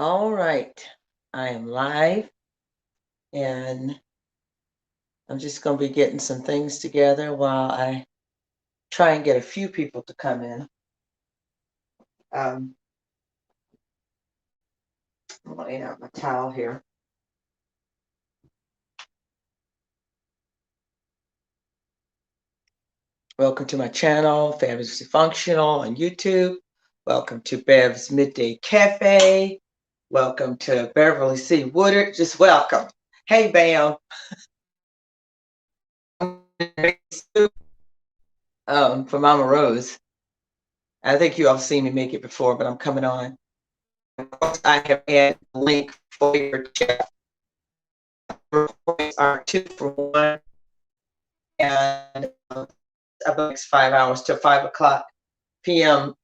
All right, I am live and I'm just going to be getting some things together while I try and get a few people to come in. Um, I'm laying out my towel here. Welcome to my channel, Fabulously Functional on YouTube. Welcome to Bev's Midday Cafe. Welcome to Beverly C. Woodard. Just welcome. Hey, Bam. For Mama Rose. I think you all seen me make it before, but I'm coming on. Of course, I have added a link for your chat. Recordings are 2 for 1, and about 5 hours till 5 o'clock p.m.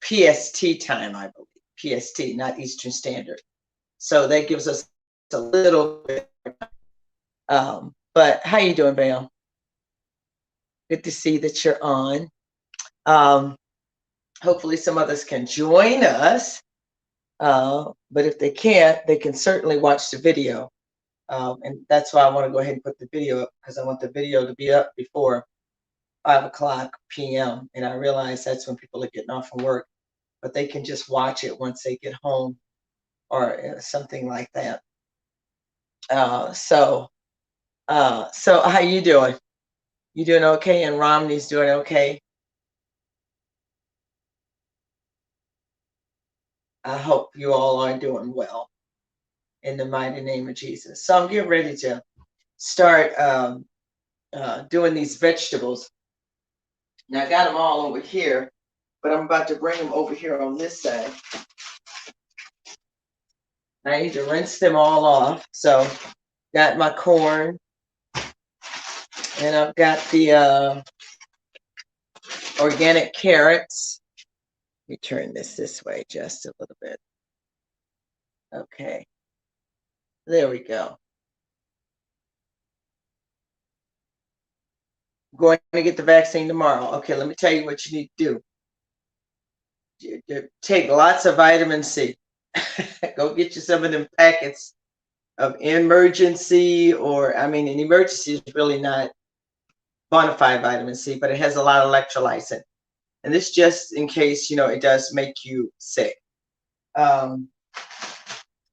PST time, I believe. PST, not Eastern Standard. So that gives us a little bit. But how you doing, Bam? Good to see that you're on. Hopefully some others can join us. But if they can't, they can certainly watch the video. And that's why I want to go ahead and put the video up, because I want the video to be up before 5 o'clock p.m. And I realize that's when people are getting off from work, but they can just watch it once they get home or something like that. So how you doing? You doing okay? And Romney's doing okay? I hope you all are doing well in the mighty name of Jesus. So I'm getting ready to start doing these vegetables. Now I got them all over here, but I'm about to bring them over here on this side. I need to rinse them all off. So got my corn, and I've got the organic carrots. Let me turn this way just a little bit. Okay. There we go. Going to get the vaccine tomorrow. Okay, let me tell you what you need to do. Take lots of vitamin C. Go get you some of them packets of emergency, or I mean, an emergency is really not bona fide vitamin C, but it has a lot of electrolytes in it. And this just in case, it does make you sick. And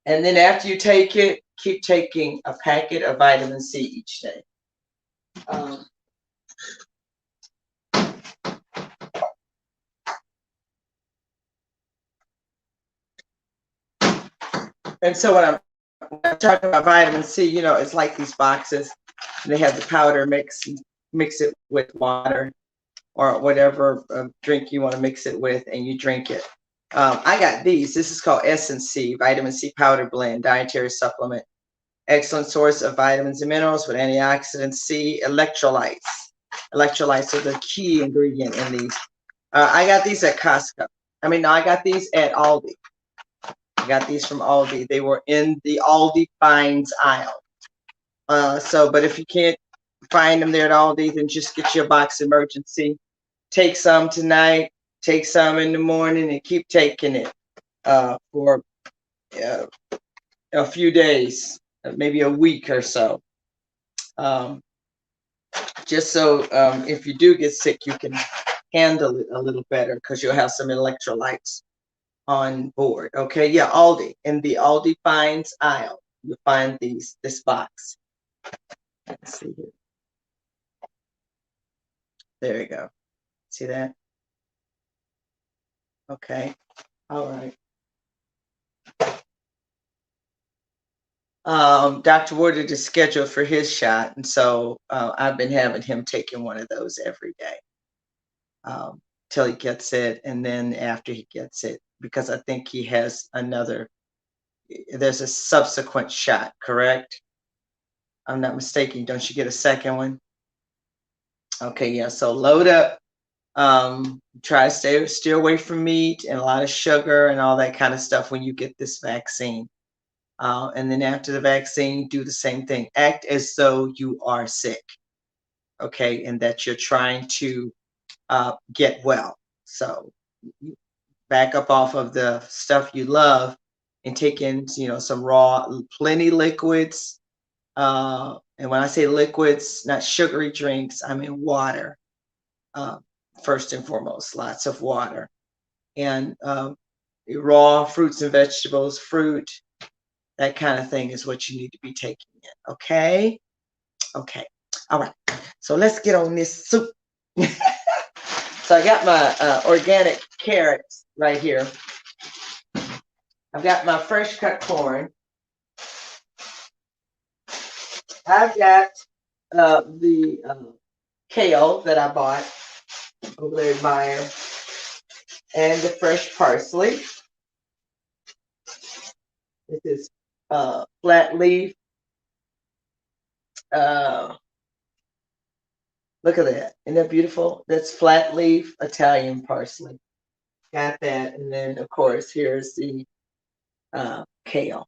then after you take it, keep taking a packet of vitamin C each day. And so when I'm talking about vitamin C, it's like these boxes. They have the powder mix it with water or whatever drink you want to mix it with, and you drink it. I got these. This is called Essence C, Vitamin C Powder Blend, Dietary Supplement. Excellent source of vitamins and minerals with antioxidants, C, electrolytes. Electrolytes are the key ingredient in these. I got these at Costco. I got these at Aldi. I got these from Aldi. They were in the Aldi Finds aisle. But if you can't find them there at Aldi, then just get your box emergency. Take some tonight, take some in the morning, and keep taking it for a few days, maybe a week or so. Just so if you do get sick, you can handle it a little better, because you'll have some electrolytes on board. Okay, yeah, Aldi. In the Aldi Finds aisle, you'll find this box. Let's see here. There you go. See that? Okay. All right. Dr. Woodard is scheduled for his shot, and so I've been having him taking one of those every day till he gets it, and then after he gets it, because I think he has there's a subsequent shot, correct? I'm not mistaken. Don't you get a second one? Okay, yeah. So load up. Try to stay away from meat and a lot of sugar and all that kind of stuff when you get this vaccine. And then after the vaccine, do the same thing. Act as though you are sick, okay, and that you're trying to get well. So back up off of the stuff you love and take in, you know, some raw, plenty liquids. And when I say liquids, not sugary drinks, I mean water. Uh, first and foremost, lots of water. And raw fruits and vegetables, fruit, that kind of thing is what you need to be taking in. Okay? Okay. All right. So let's get on this soup. So I got my organic carrots right here. I've got my fresh cut corn. I've got the kale that I bought over there at Meyer, and the fresh parsley. This is flat leaf. Look at that. Isn't that beautiful? That's flat leaf Italian parsley. Got that. And then, of course, here's the kale.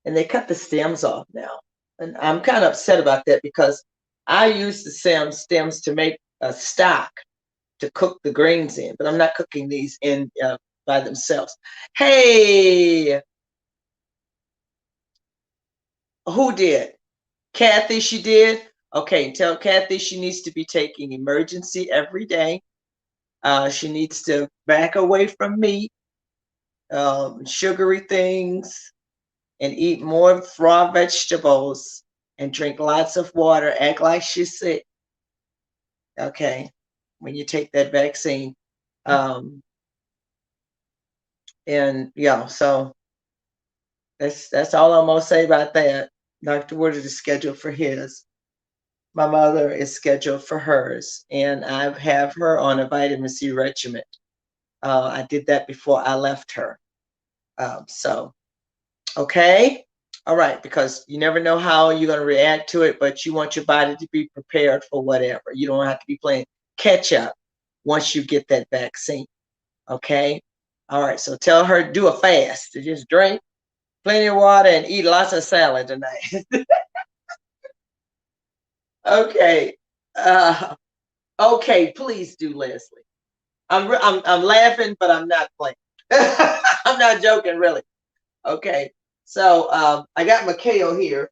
And they cut the stems off now. And I'm kind of upset about that because I use the stems to make a stock to cook the greens in, but I'm not cooking these in by themselves. Hey, who did? Kathy, she did? Okay, tell Kathy she needs to be taking emergency every day. She needs to back away from meat, sugary things, and eat more raw vegetables and drink lots of water. Act like she's sick. Okay, when you take that vaccine. And yeah, so that's all I'm gonna say about that. Dr. Woodard is scheduled for his. My mother is scheduled for hers, and I have her on a vitamin C regimen. I did that before I left her. So, okay. All right, because you never know how you're going to react to it, but you want your body to be prepared for whatever. You don't have to be playing catch up once you get that vaccine. Okay. All right. So tell her do a fast to just drink plenty of water and eat lots of salad tonight. Okay. Okay. Please do, Leslie. I'm laughing, but I'm not playing. I'm not joking, really. Okay. So I got my kale here.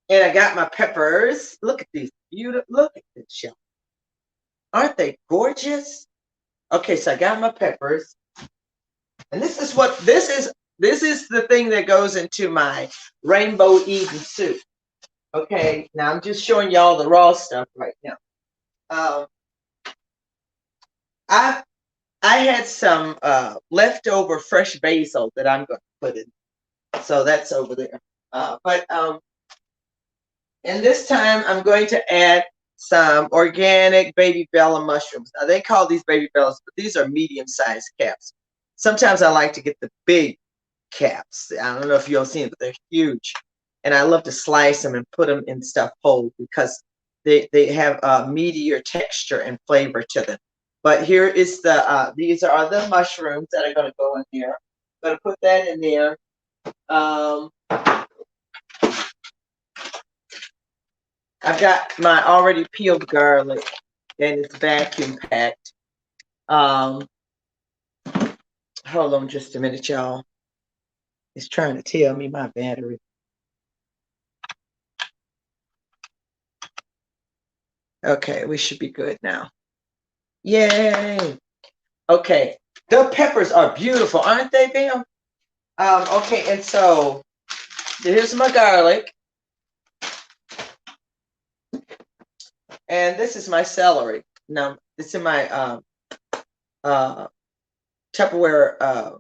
And I got my peppers. Look at these beautiful. Look at this show. Aren't they gorgeous? Okay, so I got my peppers. And this is what this is the thing that goes into my rainbow Eden soup. Okay, now I'm just showing y'all the raw stuff right now. I had some leftover fresh basil that I'm going to put in. So that's over there. And this time I'm going to add some organic baby bella mushrooms. Now they call these baby bellas, but these are medium-sized caps. Sometimes I like to get the big caps. I don't know if you'll see them, but they're huge. And I love to slice them and put them in stuff whole because they have a meatier texture and flavor to them. But here is the, these are the mushrooms that are going to go in there. I'm going to put that in there. I've got my already peeled garlic and it's vacuum packed. Hold on just a minute, y'all. It's trying to tell me my battery. Okay, we should be good now. Yay. Okay, the peppers are beautiful, aren't they, Bam? Okay, and so here's my garlic. And this is my celery. Now, it's in my Tupperware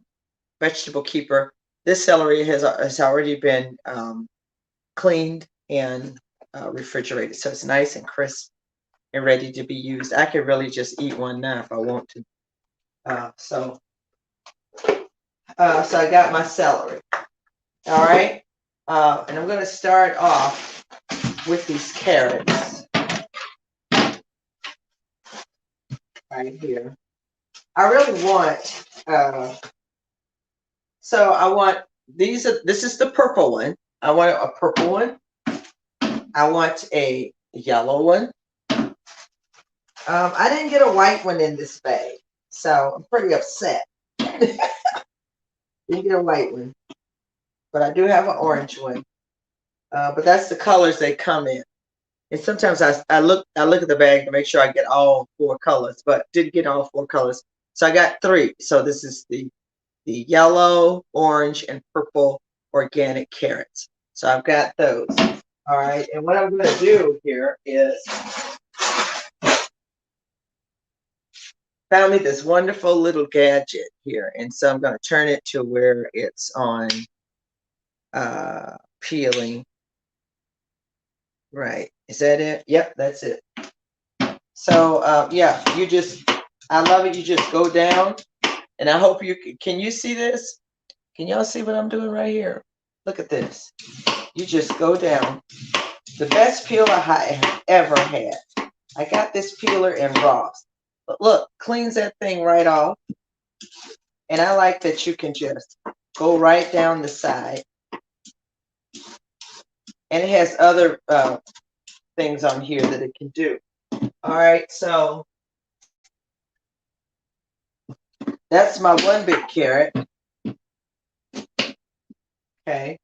vegetable keeper. This celery has already been cleaned and refrigerated, so it's nice and crisp and ready to be used. I could really just eat one now if I want to. So I got my celery. All right, and I'm going to start off with these carrots right here. I really want. So I want these. This is the purple one. I want a purple one. I want a yellow one. I didn't get a white one in this bag, so I'm pretty upset. Didn't get a white one, but I do have an orange one. But that's the colors they come in. And sometimes I look at the bag to make sure I get all 4 colors, but didn't get all 4 colors. So I got 3. So this is the yellow, orange, and purple organic carrots. So I've got those. All right. And what I'm going to do here is found me this wonderful little gadget here. And so I'm going to turn it to where it's on peeling. Right. Is that it? Yep, that's it. So, yeah, I love it. You just go down, and I hope can you see this? Can y'all see what I'm doing right here? Look at this. You just go down. The best peeler I have ever had. I got this peeler in Ross. But look, cleans that thing right off. And I like that you can just go right down the side. And it has other things on here that it can do. All right, so that's my one big carrot. Okay.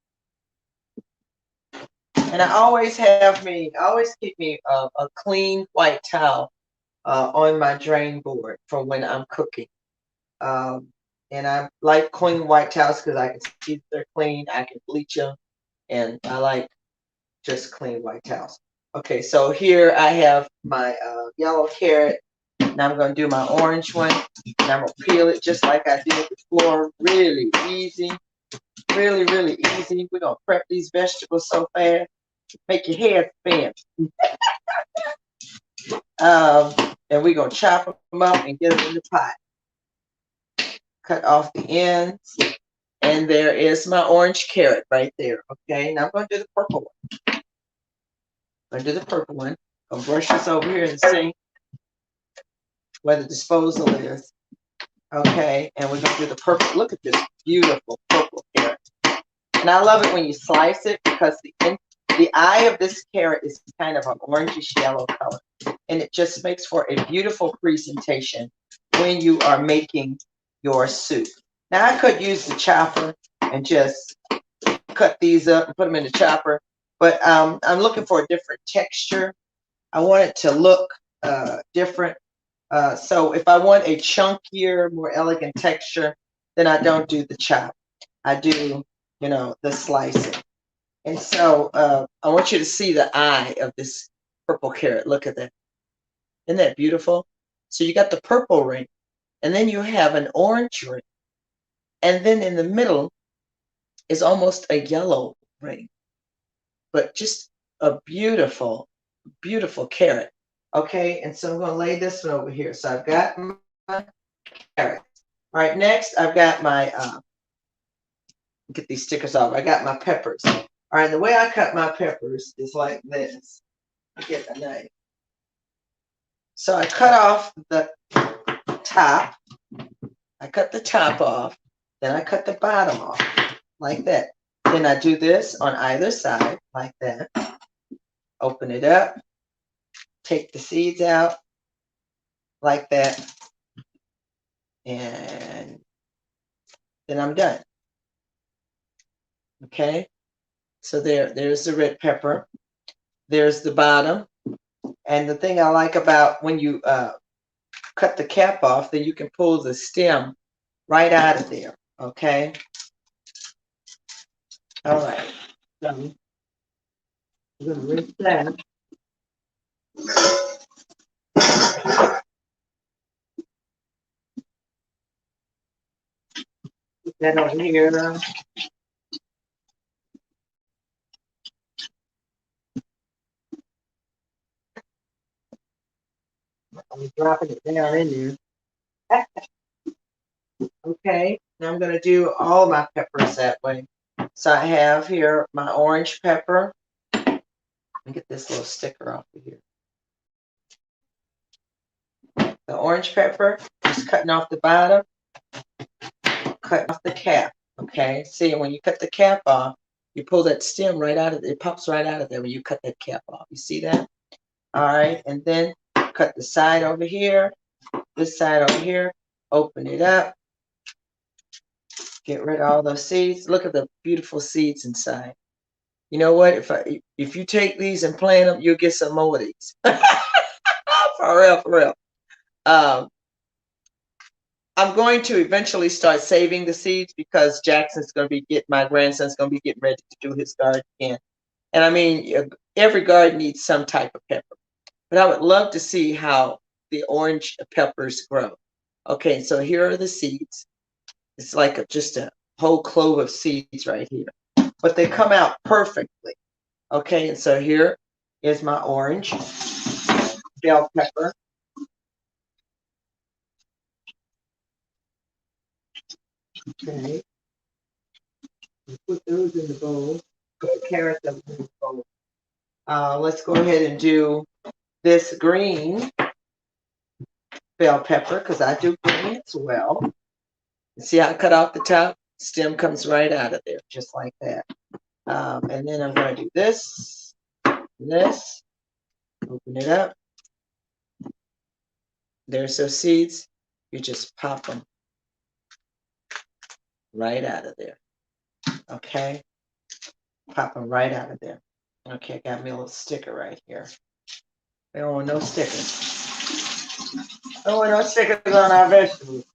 And I always keep me a clean white towel on my drain board for when I'm cooking. And I like clean white towels because I can see they're clean. I can bleach them. And I like just clean white towels. Okay, so here I have my yellow carrot. Now I'm going to do my orange one. And I'm going to peel it just like I did before. Really easy. Really, really easy. We're going to prep these vegetables so fast. Make your head spin. And we're going to chop them up and get them in the pot. Cut off the ends. And there is my orange carrot right there. Okay, now I'm going to do the purple one. I'm going to do the purple one. I'm going to brush this over here and see where the disposal is. Okay, and we're going to do the purple. Look at this beautiful purple carrot. And I love it when you slice it because the eye of this carrot is kind of an orangish yellow color. And it just makes for a beautiful presentation when you are making your soup. Now, I could use the chopper and just cut these up and put them in the chopper. But I'm looking for a different texture. I want it to look different. So if I want a chunkier, more elegant texture, then I don't do the chop. I do, the slicing. And so I want you to see the eye of this purple carrot. Look at that. Isn't that beautiful? So you got the purple ring, and then you have an orange ring. And then in the middle is almost a yellow ring. But just a beautiful, beautiful carrot. Okay, and so I'm going to lay this one over here. So I've got my carrot. All right, next I've got my, get these stickers off. I got my peppers. All right, the way I cut my peppers is like this. I get a knife. So I cut off the top. I cut the top off. Then I cut the bottom off like that. Then I do this on either side like that. Open it up. Take the seeds out like that. And then I'm done. Okay. So there's the red pepper. There's the bottom. And the thing I like about when you cut the cap off, then you can pull the stem right out of there. Okay. All right. So I'm going to rinse that. Put that over here. I'm dropping it down in there. Okay, now I'm going to do all my peppers that way. So I have here my orange pepper. Let me get this little sticker off of here. The orange pepper, just cutting off the bottom, cutting off the cap. Okay, see, when you cut the cap off, You pull that stem right out of it. It pops right out of there when you cut that cap off. You see that? All right, and then cut the side over here, this side over here, open it up, get rid of all those seeds. Look at the beautiful seeds inside. You know what? If you take these and plant them, you'll get some more of these. For real, for real. Um, I'm going to eventually start saving the seeds because my grandson's going to be getting ready to do his garden again. And I mean, every garden needs some type of pepper. But I would love to see how the orange peppers grow. Okay, so here are the seeds. It's like just a whole clove of seeds right here. But they come out perfectly. Okay, and so here is my orange bell pepper. Okay, put those in the bowl. Put the carrots in the bowl. Let's go ahead and do this green bell pepper because I do green as well. See how I cut off the top? Stem comes right out of there, just like that. And then I'm going to do this, this, open it up. There's those seeds. You just pop them right out of there. Okay? Pop them right out of there. Okay, I got me a little sticker right here. We don't want no stickers. Don't want no stickers on our vegetables.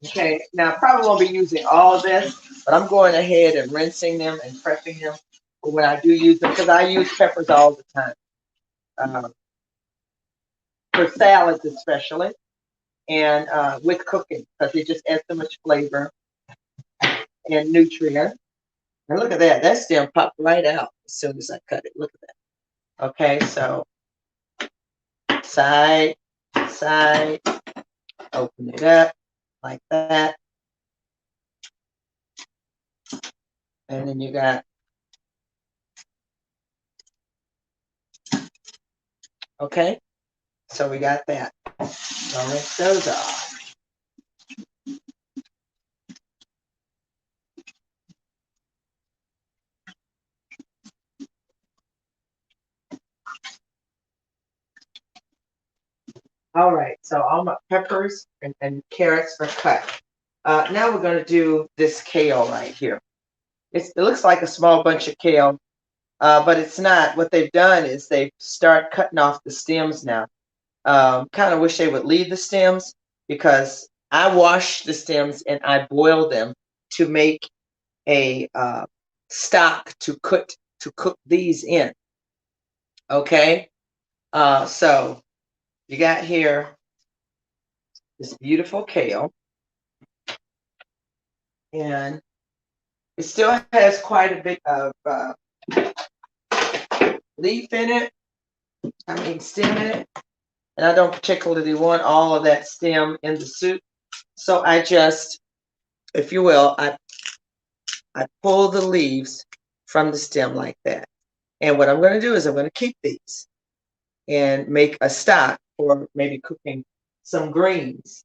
Okay, now I probably won't be using all of this, but I'm going ahead and rinsing them and prepping them for when I do use them because I use peppers all the time. For salads especially, and with cooking because it just adds so much flavor and nutrient. And look at that. That stem popped right out as soon as I cut it. Look at that. Okay, so side, side, open it up like that. And then you got, okay, so we got that. So rinse those off. All right, so all my peppers and carrots are cut. Now we're going to do this kale right here. It looks like a small bunch of kale, but it's not. What they've done is they start cutting off the stems now. Kind of wish they would leave the stems because I wash the stems and I boil them to make a stock to cook these in. Okay, so you got here this beautiful kale, and it still has quite a bit of leaf in it. I mean stem in it. And I don't particularly want all of that stem in the soup. So I just, if you will, I pull the leaves from the stem like that. And what I'm going to do is I'm going to keep these and make a stock for maybe cooking some greens.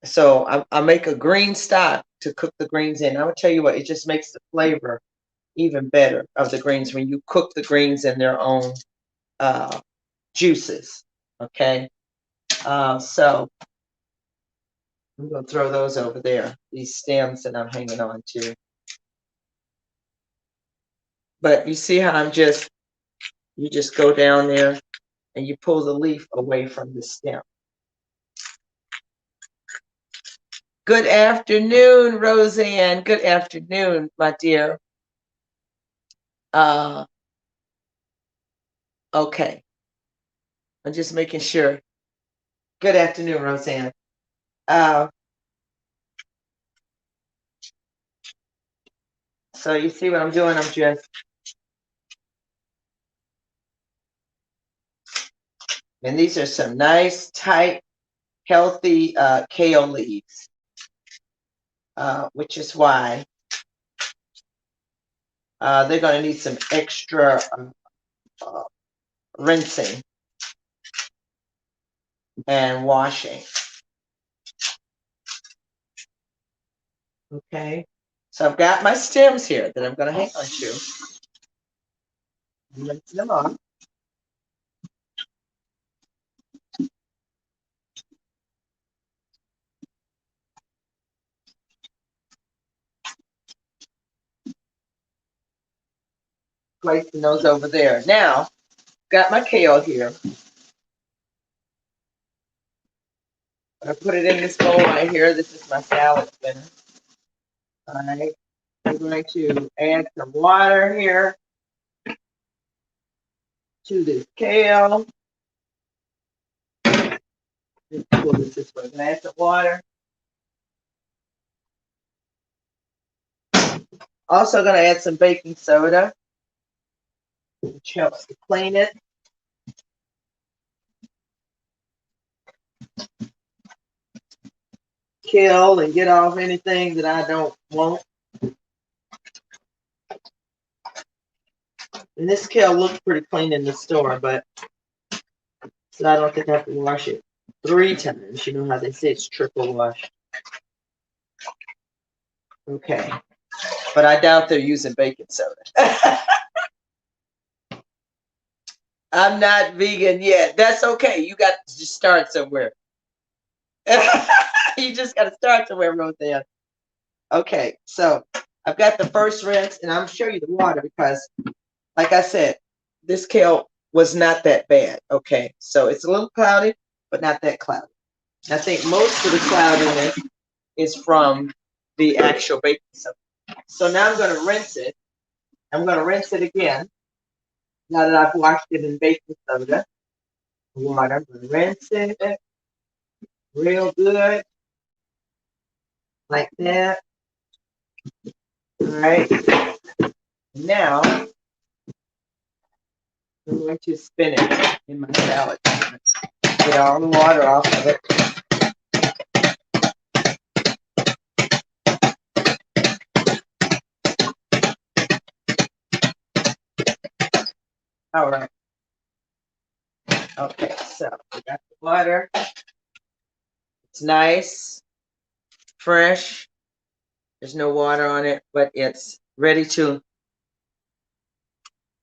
So I make a green stock to cook the greens in. I will tell you what, it just makes the flavor even better of the greens when you cook the greens in their own juices. Okay. So I'm going to throw those over there, these stems that I'm hanging on to. But you see how you just go down there and you pull the leaf away from the stem. Good afternoon, Roseanne. Good afternoon, my dear. Okay. I'm just making sure. Good afternoon, Roseanne. So you see what I'm doing? I'm just and these are some nice, tight, healthy kale leaves, which is why they're going to need some extra rinsing and washing. Okay. So I've got my stems here that I'm going to hang on to. Rinse them off. Placing those over there. Now, got my kale here. I put it in this bowl right here. This is my salad spinner. All right. I'm going to add some water here to this kale. Just pull this way. I'm gonna add some water. Also gonna add some baking soda, which helps to clean it. Kill and get off anything that I don't want. And this kale looks pretty clean in the store, but so I don't think I have to wash it 3 times. You know how they say it's triple wash. Okay. But I doubt they're using baking soda. I'm not vegan yet. That's okay. You got to just start somewhere. You just got to start somewhere, Roseanne. Okay, so I've got the first rinse, and I'm show you the water because, like I said, this kale was not that bad. Okay, so it's a little cloudy, but not that cloudy. I think most of the cloudiness is from the actual baking soda. So now I'm going to rinse it. I'm going to rinse it again. Now that I've washed it in baking soda, water, I'm going to rinse it real good, like that. All right. Now I'm going to spin it in my salad. Get all the water off of it. All right. Okay, so we got the water. It's nice, fresh. There's no water on it, but it's ready to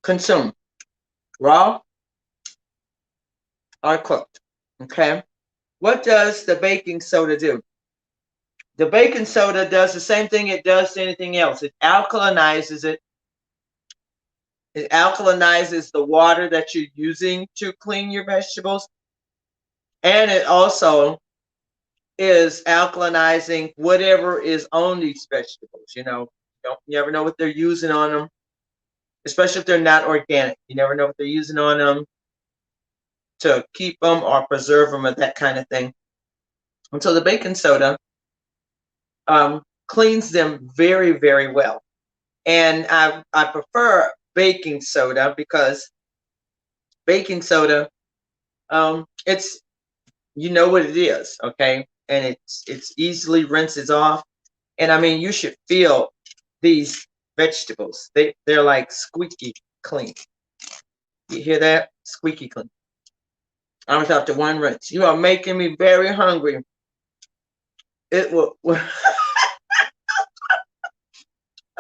consume. Raw or cooked. Okay. What does the baking soda do? The baking soda does the same thing it does to anything else. It alkalinizes it. It alkalinizes the water that you're using to clean your vegetables. And it also is alkalinizing whatever is on these vegetables. You never know what they're using on them, especially if they're not organic. You never know what they're using on them to keep them or preserve them or that kind of thing. And so the baking soda cleans them very, very well. And I prefer baking soda because baking soda, it's, you know what it is, okay? And it's easily rinses off. And I mean, you should feel these vegetables. They're like squeaky clean. You hear that? Squeaky clean. I was after one rinse. You are making me very hungry. It will.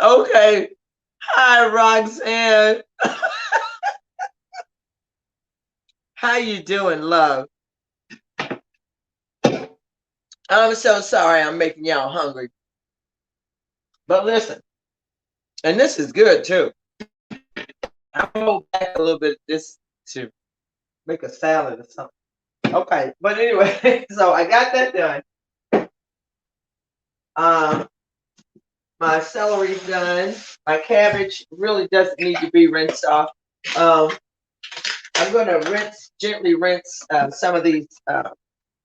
Okay. Hi, Roxanne. How you doing, love? I'm so sorry I'm making y'all hungry. But listen, and this is good too. I'm gonna hold back a little bit just to make a salad or something. Okay, but anyway, so I got that done. My celery's done. My cabbage really doesn't need to be rinsed off. I'm going to gently rinse some of these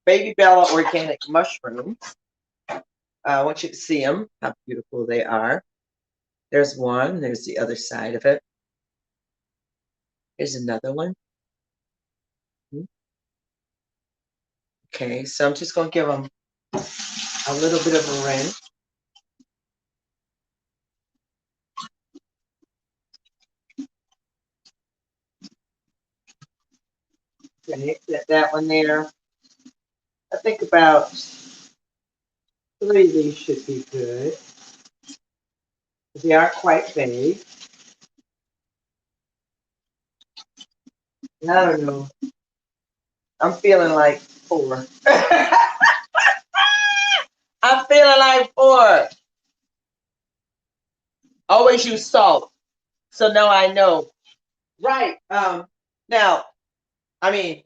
Baby Bella organic mushrooms. I want you to see them, how beautiful they are. There's one. There's the other side of it. Here's another one. Okay, so I'm just going to give them a little bit of a rinse. Okay, set that one there. I think about 3 of these should be good. They are quite vague. I don't know. I'm feeling like 4. I'm feeling like 4. Always use salt. So now I know. Right. Now, I mean,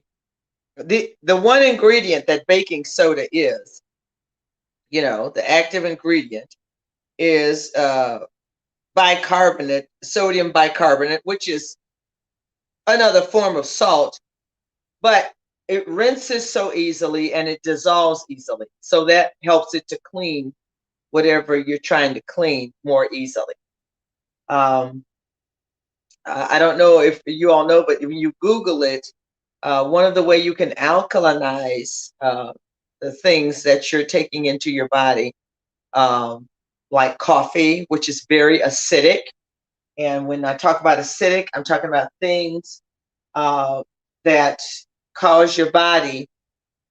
the one ingredient that baking soda is, the active ingredient is bicarbonate, sodium bicarbonate, which is another form of salt, but it rinses so easily and it dissolves easily. So that helps it to clean whatever you're trying to clean more easily. I don't know if you all know, but when you Google it, one of the way you can alkalinize the things that you're taking into your body, like coffee, which is very acidic. And when I talk about acidic, I'm talking about things that cause your body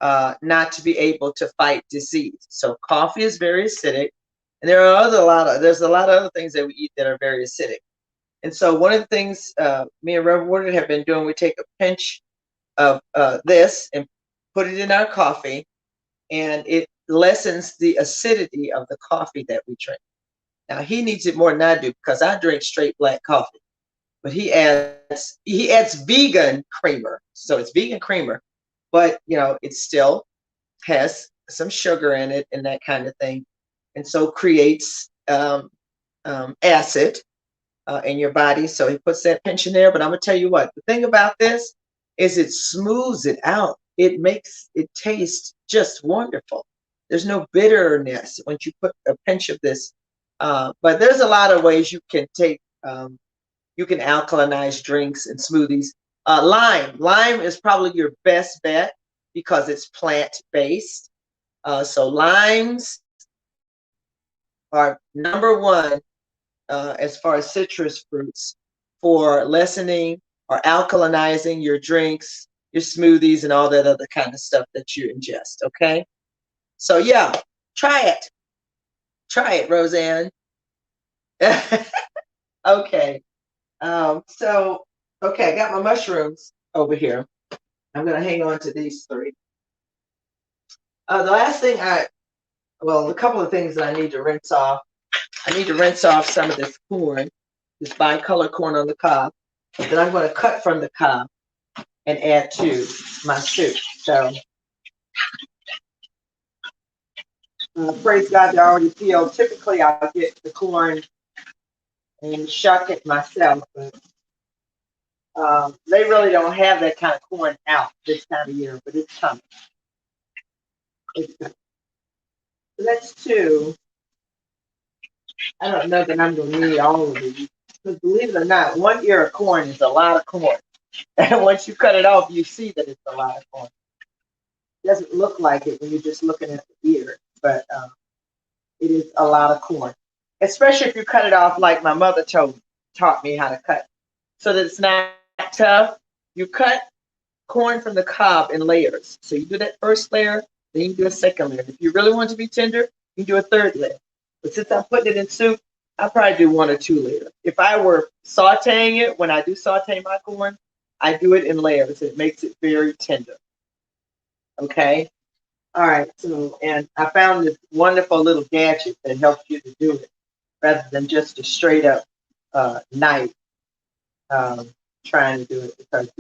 not to be able to fight disease. So coffee is very acidic, and there's a lot of other things that we eat that are very acidic. And so one of the things me and Reverend Woodard have been doing, we take a pinch of this and put it in our coffee, and it lessens the acidity of the coffee that we drink. Now he needs it more than I do because I drink straight black coffee, but he adds vegan creamer, so it's vegan creamer, but it still has some sugar in it and that kind of thing, and so creates acid in your body. So he puts that pinch in there. But I'm gonna tell you what, the thing about this is it smooths it out. It makes it taste just wonderful. There's no bitterness once you put a pinch of this. But there's a lot of ways you can you can alkalinize drinks and smoothies. Lime is probably your best bet because it's plant based. So limes are number one as far as citrus fruits for lessening or alkalinizing your drinks, your smoothies, and all that other kind of stuff that you ingest. Okay. So yeah, try it. Try it, Roseanne. Okay. Okay, I got my mushrooms over here. I'm gonna hang on to these 3. The last thing a couple of things that I need to rinse off. I need to rinse off some of this corn, this bicolor corn on the cob, that I'm going to cut from the cob and add to my soup. So, praise God, they're already peeled. Typically, I'll get the corn and shuck it myself, but they really don't have that kind of corn out this time of year, but it's coming. It's coming. So that's 2. I don't know that I'm going to need all of these. Because believe it or not, 1 ear of corn is a lot of corn. And once you cut it off, you see that it's a lot of corn. It doesn't look like it when you're just looking at the ear, but it is a lot of corn. Especially if you cut it off like my mother taught me how to cut, so that it's not tough. You cut corn from the cob in layers. So you do that first layer, then you do a second layer. If you really want it to be tender, you do a third layer. But since I'm putting it in soup, I'll probably do 1 or 2 layers. If I were sauteing it, when I do saute my corn, I do it in layers. It makes it very tender. Okay? All right. So, and I found this wonderful little gadget that helps you to do it rather than just a straight up knife trying to do it, because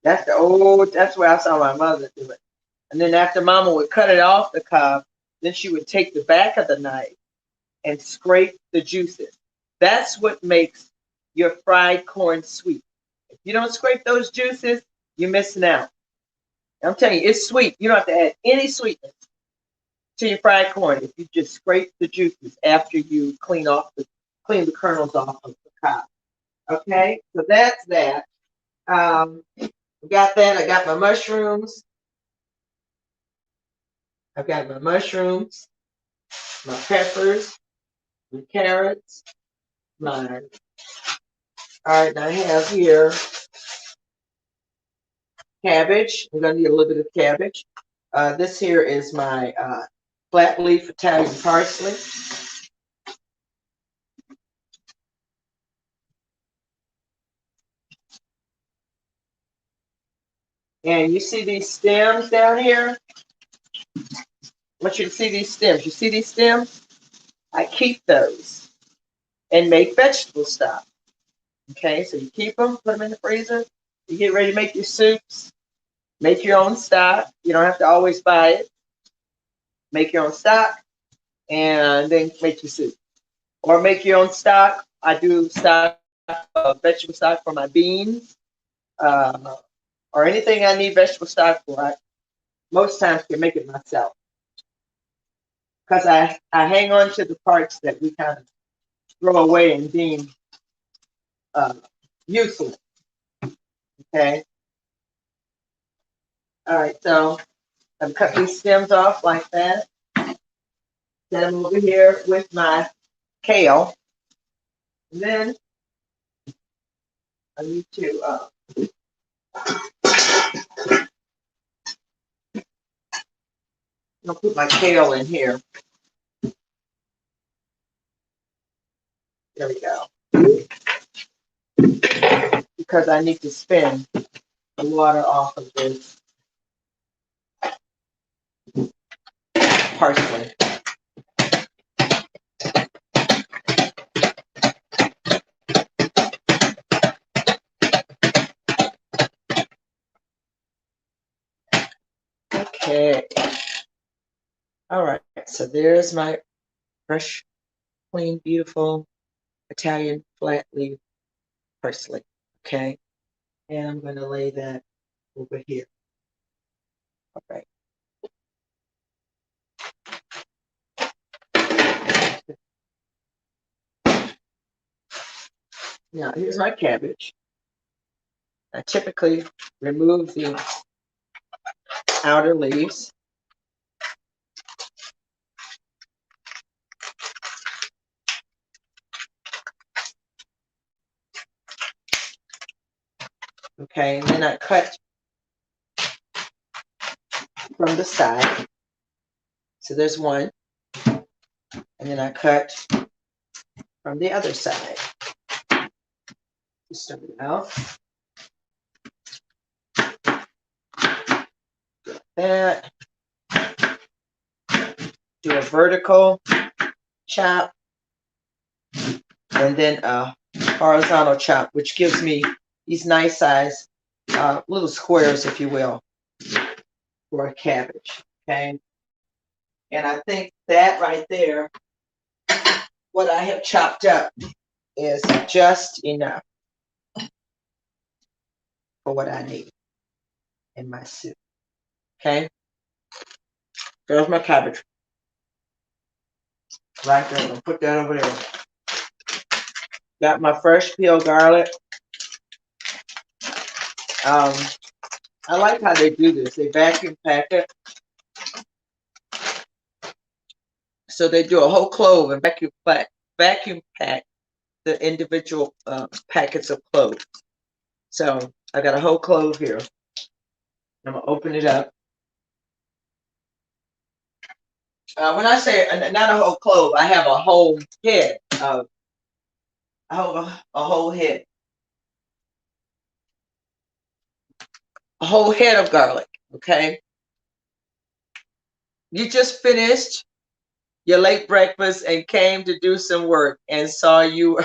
that's where I saw my mother do it. And then after Mama would cut it off the cob, then she would take the back of the knife and scrape the juices. That's what makes your fried corn sweet. If you don't scrape those juices, you're missing out. I'm telling you, it's sweet. You don't have to add any sweetness to your fried corn if you just scrape the juices after you clean the kernels off of the cob. Okay, so that's that. Got that. I got my mushrooms. I've got my mushrooms, my peppers, my carrots, my. All right, I have here cabbage. I'm going to need a little bit of cabbage. This here is my flat leaf Italian parsley. And you see these stems down here? I want you to see these stems. You see these stems? I keep those and make vegetable stock. Okay, so you keep them, put them in the freezer. You get ready to make your soups. Make your own stock. You don't have to always buy it. Make your own stock and then make your soup. Or make your own stock. I do stock, vegetable stock for my beans, or anything I need vegetable stock for. I most times can make it myself because I hang on to the parts that we kind of throw away and deem uh, useless. Okay. All right. So I'm cut these stems off like that. Set them over here with my kale. And then I need to I'll put my kale in here. There we go. Because I need to spin the water off of this parsley. Okay. All right. So there's my fresh, clean, beautiful Italian flat leaf parsley. Okay. And I'm going to lay that over here. All right. Now, here's my cabbage. I typically remove the outer leaves. Okay, and then I cut from the side. So there's one. And then I cut from the other side. Just start it out. Do that. Do a vertical chop. And then a horizontal chop, which gives me these nice size little squares, if you will, for a cabbage. Okay. And I think that right there, what I have chopped up, is just enough for what I need in my soup. Okay. There's my cabbage. Right there. I'm going to put that over there. Got my fresh peeled garlic. I like how they do this. They vacuum pack it. So they do a whole clove and vacuum pack the individual packets of cloves. So I got a whole clove here. I'm gonna open it up. When I say not a whole clove, I have a whole head of a whole head of garlic. Okay. You just finished your late breakfast and came to do some work and saw you.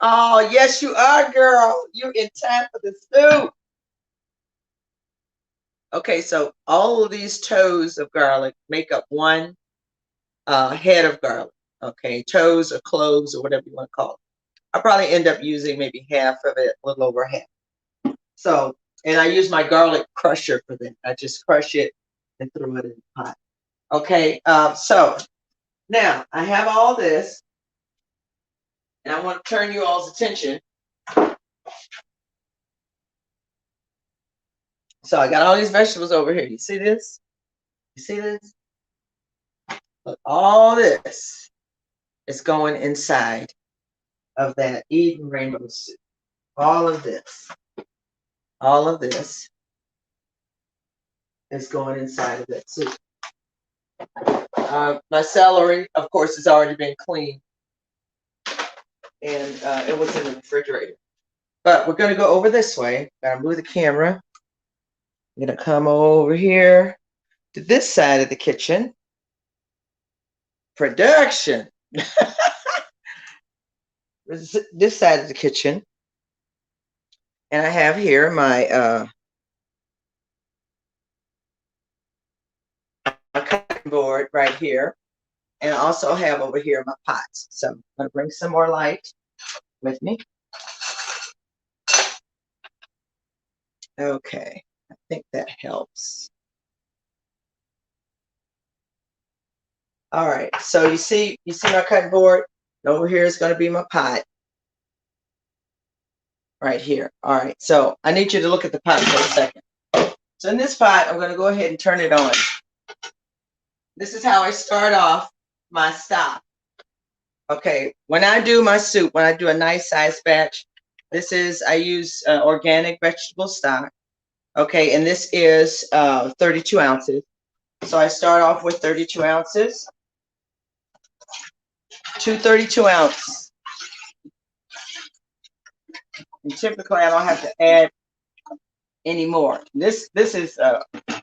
Oh, yes, you are, girl. You're in time for the soup. Okay, so all of these toes of garlic make up one head of garlic. Okay, toes or cloves or whatever you want to call it. I probably end up using maybe half of it, a little over half. So, and I use my garlic crusher for that. I just crush it and throw it in the pot. Okay, so now I have all this, and I want to turn you all's attention. So I got all these vegetables over here. You see this? You see this? Look, all this is going inside of that Eden rainbow soup. All of this is going inside of that soup. My celery, of course, has already been cleaned, and it was in the refrigerator. But we're going to go over this way. Gotta move the camera. I'm going to come over here to this side of the kitchen. Production. This side of the kitchen. And I have here my cutting board right here. And I also have over here my pots. So I'm going to bring some more light with me. Okay, I think that helps. All right, so you see my cutting board? And over here is going to be my pot. Right here. All right, so I need you to look at the pot for a second. So in this pot, I'm going to go ahead and turn it on. This is how I start off my stock. Okay, when I do my soup, when I do a nice size batch, I use organic vegetable stock. Okay, and this is 32 ounces. So I start off with 32 ounces. 2 32-ounce. And typically I don't have to add any more. This is,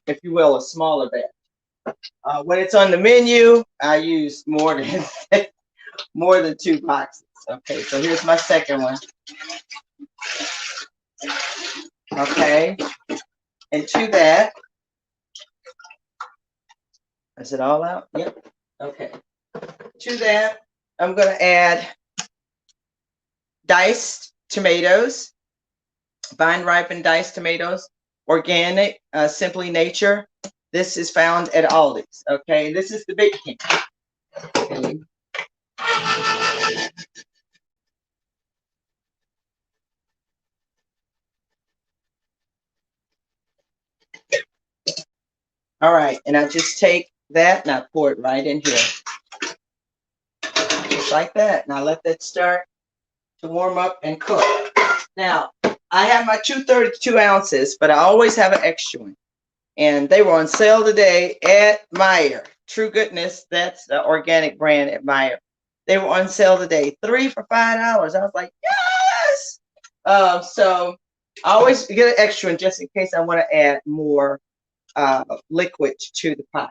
if you will, a smaller batch. When it's on the menu, I use more than more than 2 boxes. Okay, so here's my second one. Okay, and to that, is it all out? Yep. Okay. To that, I'm going to add diced tomatoes, vine ripened diced tomatoes, organic, Simply Nature. This is found at Aldi's. Okay, this is the big can. Okay. All right, and I just take that and I pour it right in here. Just like that. Now let that start to warm up and cook. Now, I have my 2 32 ounces, but I always have an extra one. And they were on sale today at Meyer. True goodness, that's the organic brand at Meyer. They were on sale today, 3 for $5. I was like, yes! So I always get an extra one just in case I want to add more liquid to the pot.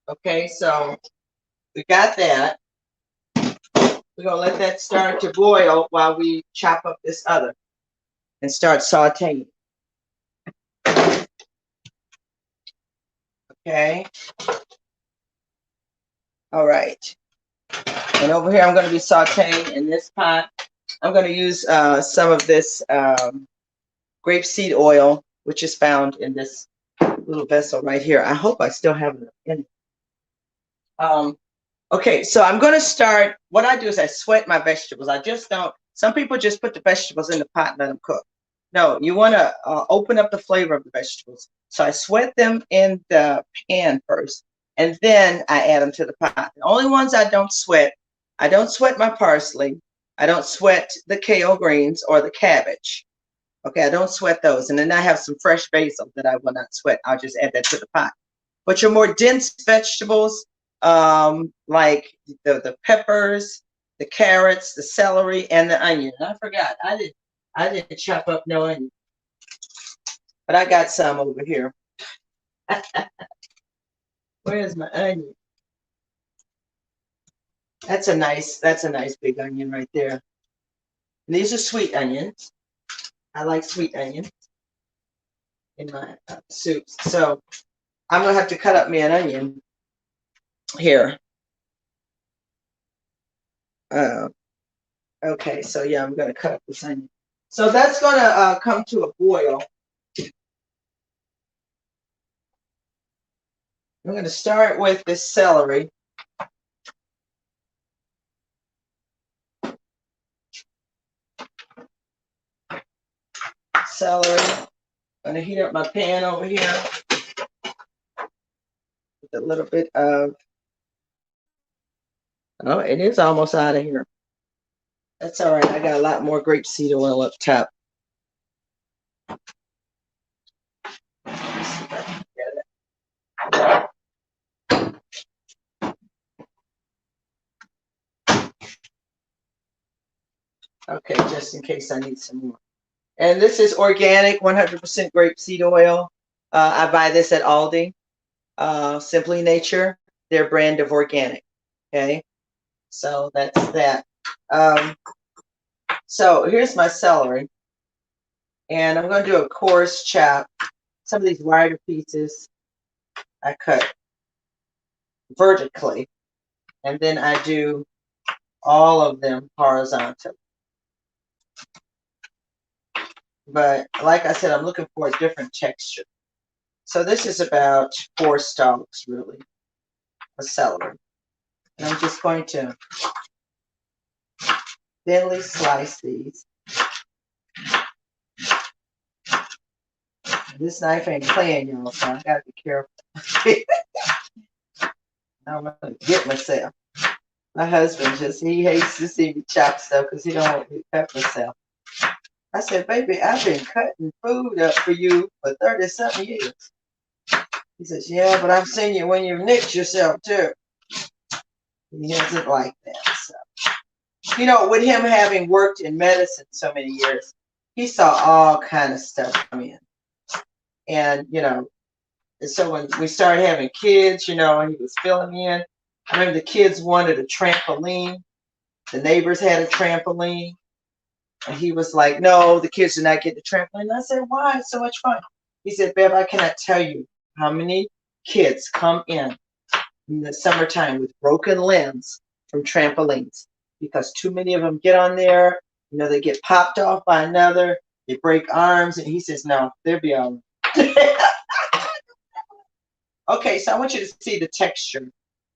Okay, so we got that. We're going to let that start to boil while we chop up this other and start sauteing. Okay. All right. And over here, I'm going to be sauteing in this pot. I'm going to use some of this grapeseed oil, which is found in this little vessel right here. I hope I still have it in it. Okay, so I'm going to start. What I do is I sweat my vegetables. I just don't. Some people just put the vegetables in the pot and let them cook. No, you want to open up the flavor of the vegetables. So I sweat them in the pan first, and then I add them to the pot. The only ones I don't sweat my parsley. I don't sweat the kale greens or the cabbage. Okay, I don't sweat those. And then I have some fresh basil that I will not sweat. I'll just add that to the pot. But your more dense vegetables, like the peppers, the carrots, the celery, and the onion. And I forgot, I didn't chop up no onion, but I got some over here. Where's my onion? That's a nice big onion right there. And these are sweet onions. I like sweet onions in my soups. So I'm gonna have to cut up me an onion here. Okay, so yeah, I'm gonna cut up this onion. So that's gonna come to a boil. I'm gonna start with this celery. Celery. I'm gonna heat up my pan over here with a little bit of. Oh, it is almost out of here. That's all right. I got a lot more grapeseed oil up top. Let's see if I can get it. Okay, just in case I need some more. And this is organic, 100% grapeseed oil. I buy this at Aldi. Simply Nature, their brand of organic. Okay, so that's that. So here's my celery, and I'm going to do a coarse chop. Some of these wider pieces I cut vertically, and then I do all of them horizontal. But like I said, I'm looking for a different texture. So this is about 4 stalks, really, of celery. And I'm just going to thinly slice these. This knife ain't playing, y'all, so I gotta be careful. I'm gonna get myself. My husband he hates to see me chop stuff because he don't want me to cut myself. I said, baby, I've been cutting food up for you for 30-something years. He says, yeah, but I've seen you when you've nicked yourself too. He doesn't like that. So, you know, with him having worked in medicine so many years, he saw all kind of stuff come in. And, you know, and so when we started having kids, you know, and he was filling me in, I remember the kids wanted a trampoline. The neighbors had a trampoline. And he was like, no, the kids did not get the trampoline. I said, why? It's so much fun. He said, Bev, I cannot tell you how many kids come in the summertime with broken limbs from trampolines because too many of them get on there. You know, they get popped off by another. They break arms. And he says, no, they'll be all right. Okay, so I want you to see the texture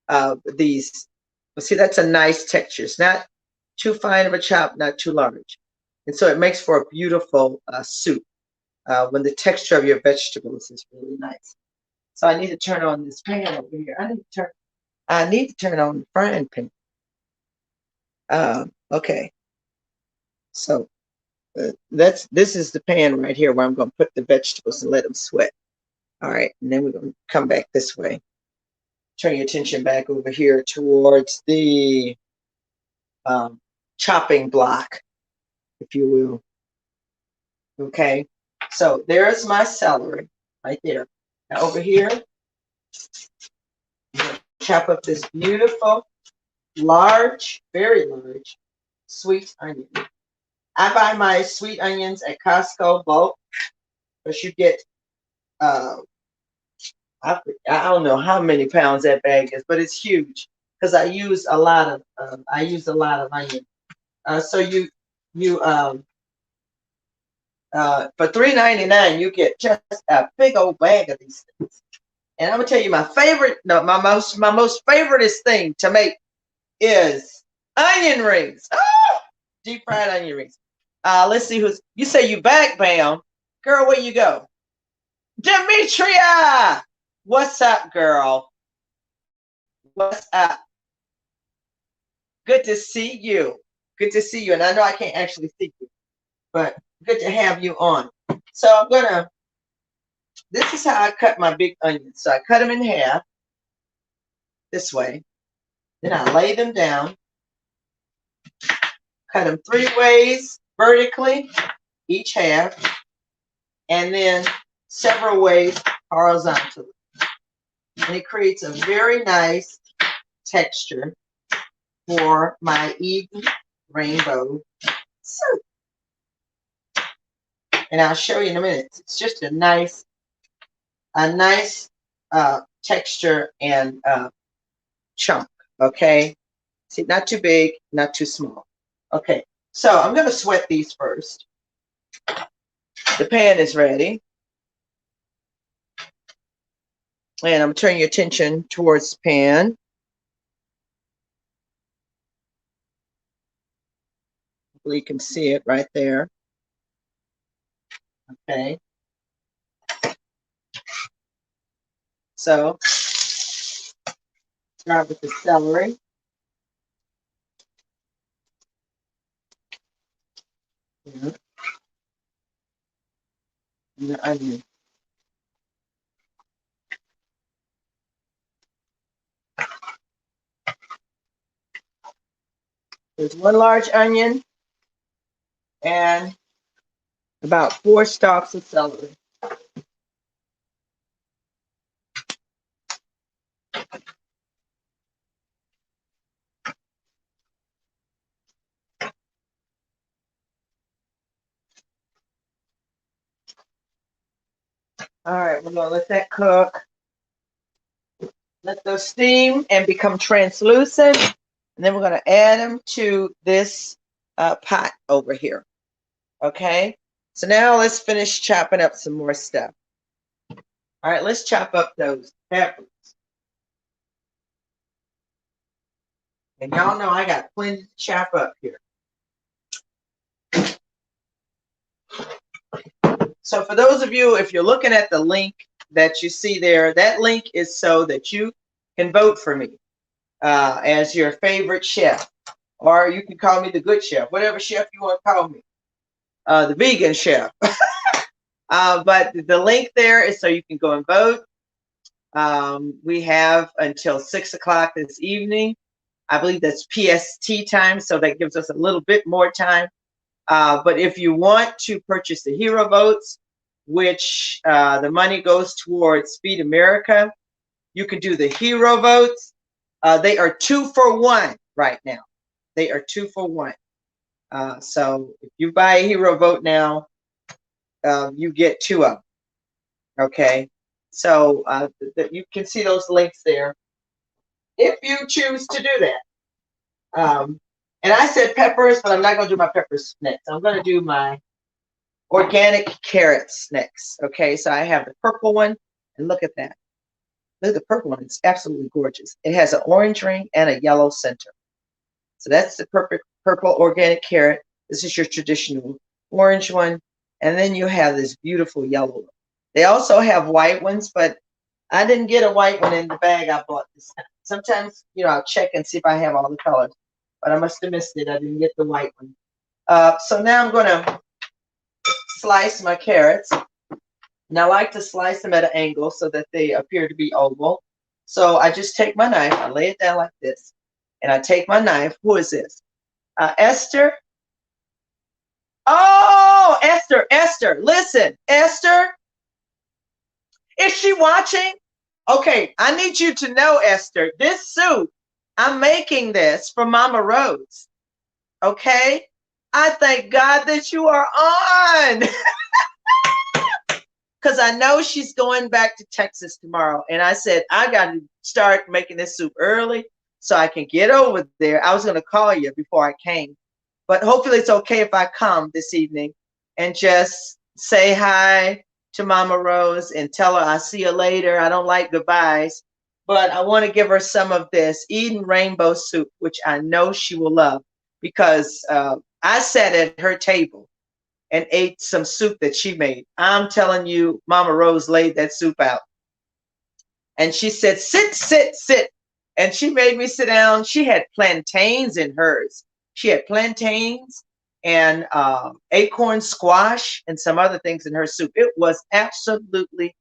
of these. See, that's a nice texture. It's not too fine of a chop, not too large. And so it makes for a beautiful soup when the texture of your vegetables is really nice. So I need to turn on this pan over here. I need to turn on the frying pan. Okay. So this is the pan right here where I'm going to put the vegetables and let them sweat. All right, and then we're going to come back this way. Turn your attention back over here towards the chopping block, if you will. Okay, so there's my celery right there. Now over here, I'm going to chop up this beautiful, large, very large, sweet onion. I buy my sweet onions at Costco bulk, because you get, I don't know how many pounds that bag is, but it's huge because I use a lot of onion. So you for $3.99 you get just a big old bag of these things. And I'm gonna tell you my favorite, no, my most favoriteest thing to make is onion rings. Oh, deep fried onion rings. Let's see you say you back bound. Girl, where you go? Demetria! What's up, girl? What's up? Good to see you. Good to see you. And I know I can't actually see you, but good to have you on. So this is how I cut my big onions. So I cut them in half this way. Then I lay them down, cut them 3 ways vertically, each half, and then several ways horizontally. And it creates a very nice texture for my Eden rainbow soup. And I'll show you in a minute. It's just a nice texture and chunk. Okay. See, not too big, not too small. Okay. So I'm going to sweat these first. The pan is ready. And I'm turning your attention towards the pan. Hopefully you can see it right there. Okay. So start with the celery. And the onion. There's 1 large onion and about 4 stalks of celery. All right, we're gonna let that cook. Let those steam and become translucent. And then we're gonna add them to this pot over here. Okay, so now let's finish chopping up some more stuff. All right, let's chop up those peppers. And y'all know I got plenty to chop up here. So for those of you, if you're looking at the link that you see there, that link is so that you can vote for me as your favorite chef. Or you can call me the good chef, whatever chef you want to call me. The vegan chef. But the link there is so you can go and vote. We have until 6 o'clock this evening. I believe that's PST time, so that gives us a little bit more time. But if you want to purchase the hero votes, which the money goes towards Feed America, you can do the hero votes. They are 2 for 1 right now. They are 2 for 1. So if you buy a hero vote now, you get 2 of them. Okay. So you can see those links there if you choose to do that. And I said peppers, but I'm not going to do my peppers next. I'm going to do my organic carrots next. Okay, so I have the purple one, and look at that. Look at the purple one. It's absolutely gorgeous. It has an orange ring and a yellow center. So that's the perfect purple organic carrot. This is your traditional orange one. And then you have this beautiful yellow one. They also have white ones, but I didn't get a white one in the bag I bought this time. Sometimes, I'll check and see if I have all the colors, but I must have missed it. I didn't get the white one. So now I'm going to slice my carrots. And I like to slice them at an angle so that they appear to be oval. So I just take my knife, I lay it down like this, and I take my knife. Who is this? Esther? Oh, Esther, listen, Esther, is she watching? Okay, I need you to know, Esther, this soup, I'm making this for Mama Rose. Okay? I thank God that you are on. Because I know she's going back to Texas tomorrow. And I said, I got to start making this soup early so I can get over there. I was going to call you before I came. But hopefully it's okay if I come this evening and just say hi to Mama Rose and tell her I'll see you later. I don't like goodbyes. But I want to give her some of this Eden Rainbow Soup, which I know she will love, because I sat at her table and ate some soup that she made. I'm telling you, Mama Rose laid that soup out. And she said, sit, sit, sit. And she made me sit down. She had plantains in hers. She had plantains and acorn squash and some other things in her soup. It was absolutely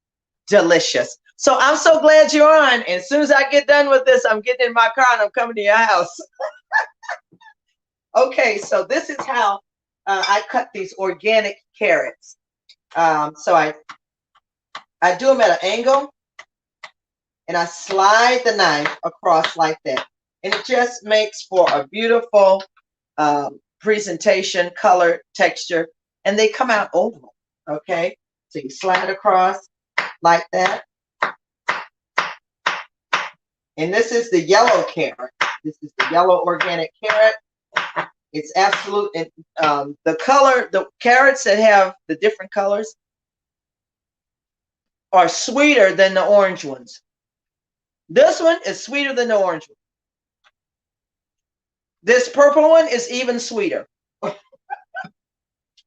delicious. So I'm so glad you're on. And as soon as I get done with this, I'm getting in my car and I'm coming to your house. Okay, so this is how I cut these organic carrots. So I do them at an angle, and I slide the knife across like that. And it just makes for a beautiful presentation, color, texture, and they come out oval, okay? So you slide across like that. And this is the yellow carrot. This is the yellow organic carrot. It's absolute, the color, the carrots that have the different colors are sweeter than the orange ones. This one is sweeter than the orange one. This purple one is even sweeter.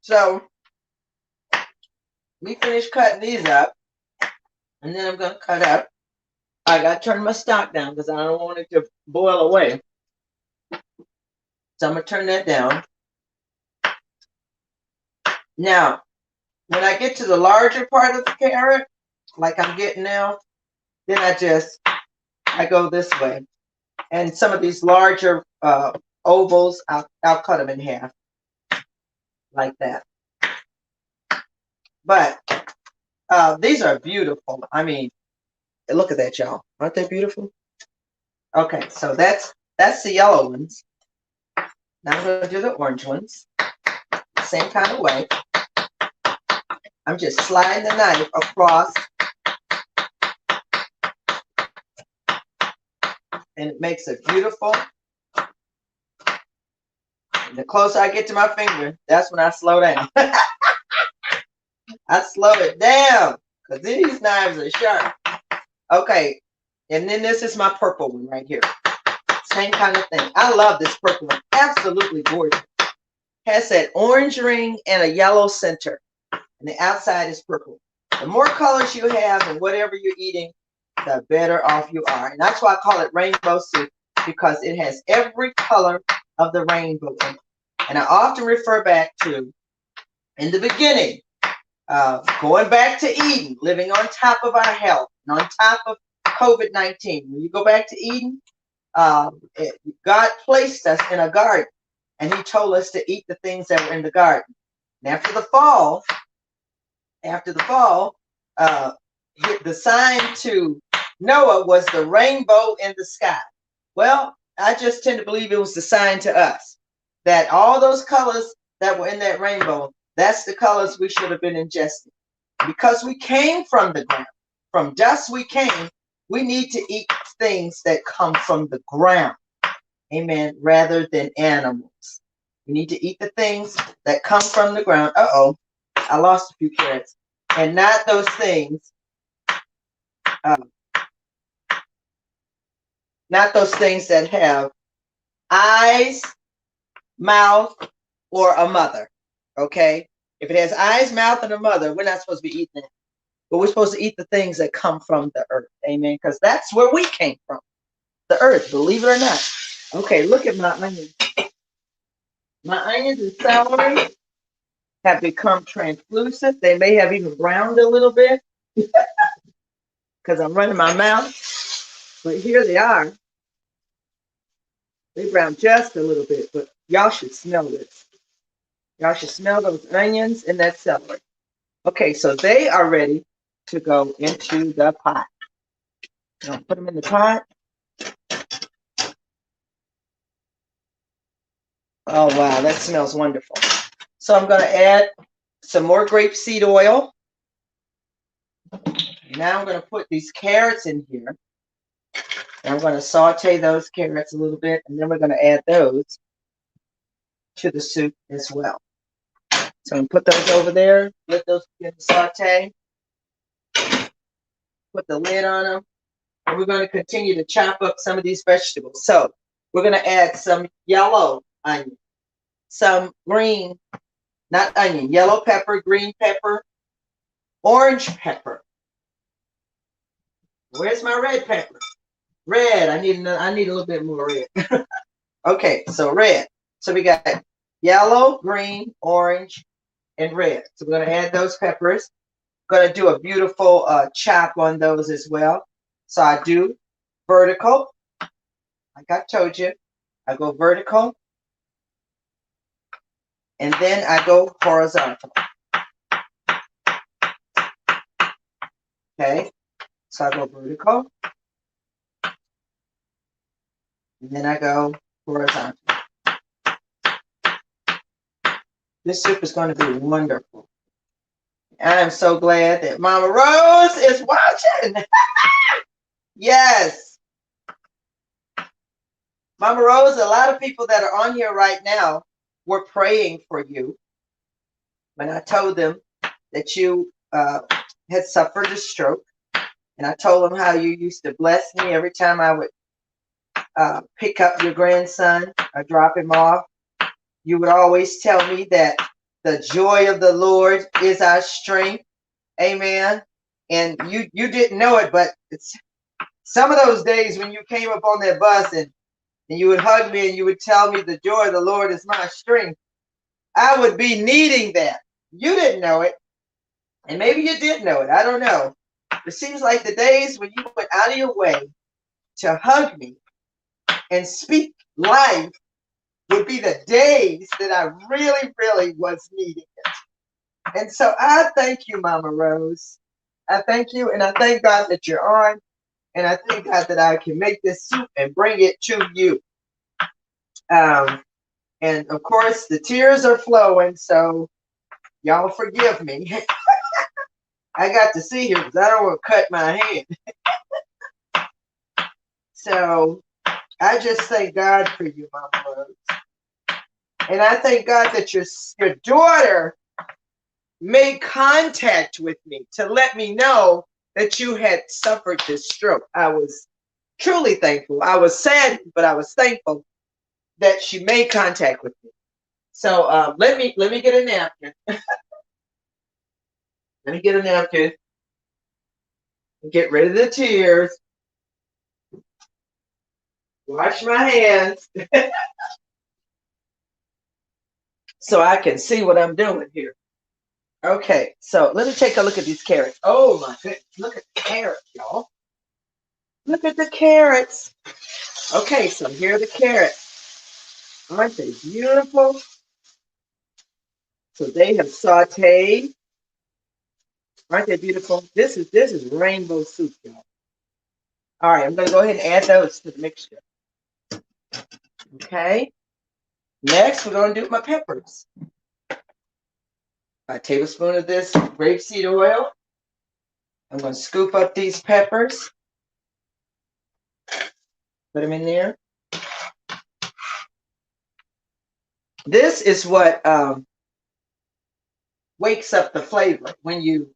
So let me finish cutting these up, and then I'm going to cut up. I got to turn my stock down because I don't want it to boil away. So I'm going to turn that down. Now, when I get to the larger part of the carrot, like I'm getting now, then I go this way. And some of these larger ovals, I'll cut them in half. like that. But these are beautiful. I mean, look at that, y'all. Aren't they beautiful? Okay, so that's the yellow ones. Now I'm going to do the orange ones. Same kind of way. I'm just sliding the knife across. And it makes a beautiful. The closer I get to my finger, that's when I slow down. I slow it down because these knives are sharp. Okay, and then this is my purple one right here. Same kind of thing. I love this purple one. Absolutely gorgeous. Has that orange ring and a yellow center. And the outside is purple. The more colors you have in whatever you're eating, the better off you are. And that's why I call it rainbow soup, because it has every color of the rainbow in it. And I often refer back to, in the beginning, going back to Eden, living on top of our health, and on top of COVID-19. When you go back to Eden, God placed us in a garden, and he told us to eat the things that were in the garden. And after the fall, the sign to Noah was the rainbow in the sky. Well, I just tend to believe it was the sign to us that all those colors that were in that rainbow, that's the colors we should have been ingesting. Because we came from the ground, from dust we came, we need to eat things that come from the ground, amen, rather than animals. We need to eat the things that come from the ground. Uh-oh, I lost a few carrots. And not those things, that have eyes, mouth, or a mother, okay? If it has eyes, mouth, and a mother, we're not supposed to be eating it. But we're supposed to eat the things that come from the earth, amen? Because that's where we came from, the earth, believe it or not. Okay, look at my onions. My onions and celery have become translucent. They may have even browned a little bit because I'm running my mouth. But here they are. They brown just a little bit, but y'all should smell this. Y'all should smell those onions and that celery. Okay, so they are ready to go into the pot. I'll put them in the pot. Oh, wow, that smells wonderful. So I'm going to add some more grapeseed oil. Now I'm going to put these carrots in here. And I'm going to saute those carrots a little bit, and then we're going to add those to the soup as well. So I'm going to put those over there, let those begin to saute. Put the lid on them. And we're going to continue to chop up some of these vegetables. So we're going to add some yellow onion, some green, not onion, yellow pepper, green pepper, orange pepper. Where's my red pepper? Red. I need a little bit more red. Okay, so red. So we got yellow, green, orange, and red. So we're going to add those peppers. Going to do a beautiful chop on those as well. So I do vertical. Like I told you, I go vertical. And then I go horizontal. Okay, so I go vertical. And then I go horizontal. This soup is going to be wonderful. I am so glad that Mama Rose is watching. Yes. Mama Rose, a lot of people that are on here right now were praying for you when I told them that you had suffered a stroke. And I told them how you used to bless me every time I would pick up your grandson or drop him off. You would always tell me that the joy of the Lord is our strength. Amen. And you didn't know it, but it's some of those days when you came up on that bus and you would hug me and you would tell me the joy of the Lord is my strength, I would be needing that. You didn't know it. And maybe you did know it. I don't know. It seems like the days when you went out of your way to hug me and speak life would be the days that I really, really was needing it. And so I thank you, Mama Rose. I thank you, and I thank God that you're on, and I thank God that I can make this soup and bring it to you. And of course, the tears are flowing, so y'all forgive me. I got to see here because I don't want to cut my hand. So I just thank God for you, Mama Rose. And I thank God that your daughter made contact with me to let me know that you had suffered this stroke. I was truly thankful. I was sad, but I was thankful that she made contact with me. So let me get a napkin. Let me get a napkin and get rid of the tears. Wash my hands so I can see what I'm doing here. Okay, so let me take a look at these carrots. Oh my goodness, look at the carrots, y'all. Look at the carrots. Okay, so here are the carrots. Aren't they beautiful? So they have sauteed. Aren't they beautiful? This is rainbow soup, y'all. All right, I'm gonna go ahead and add those to the mixture. Okay. Next, we're gonna do my peppers. A tablespoon of this grapeseed oil. I'm gonna scoop up these peppers. Put them in there. This is what wakes up the flavor when you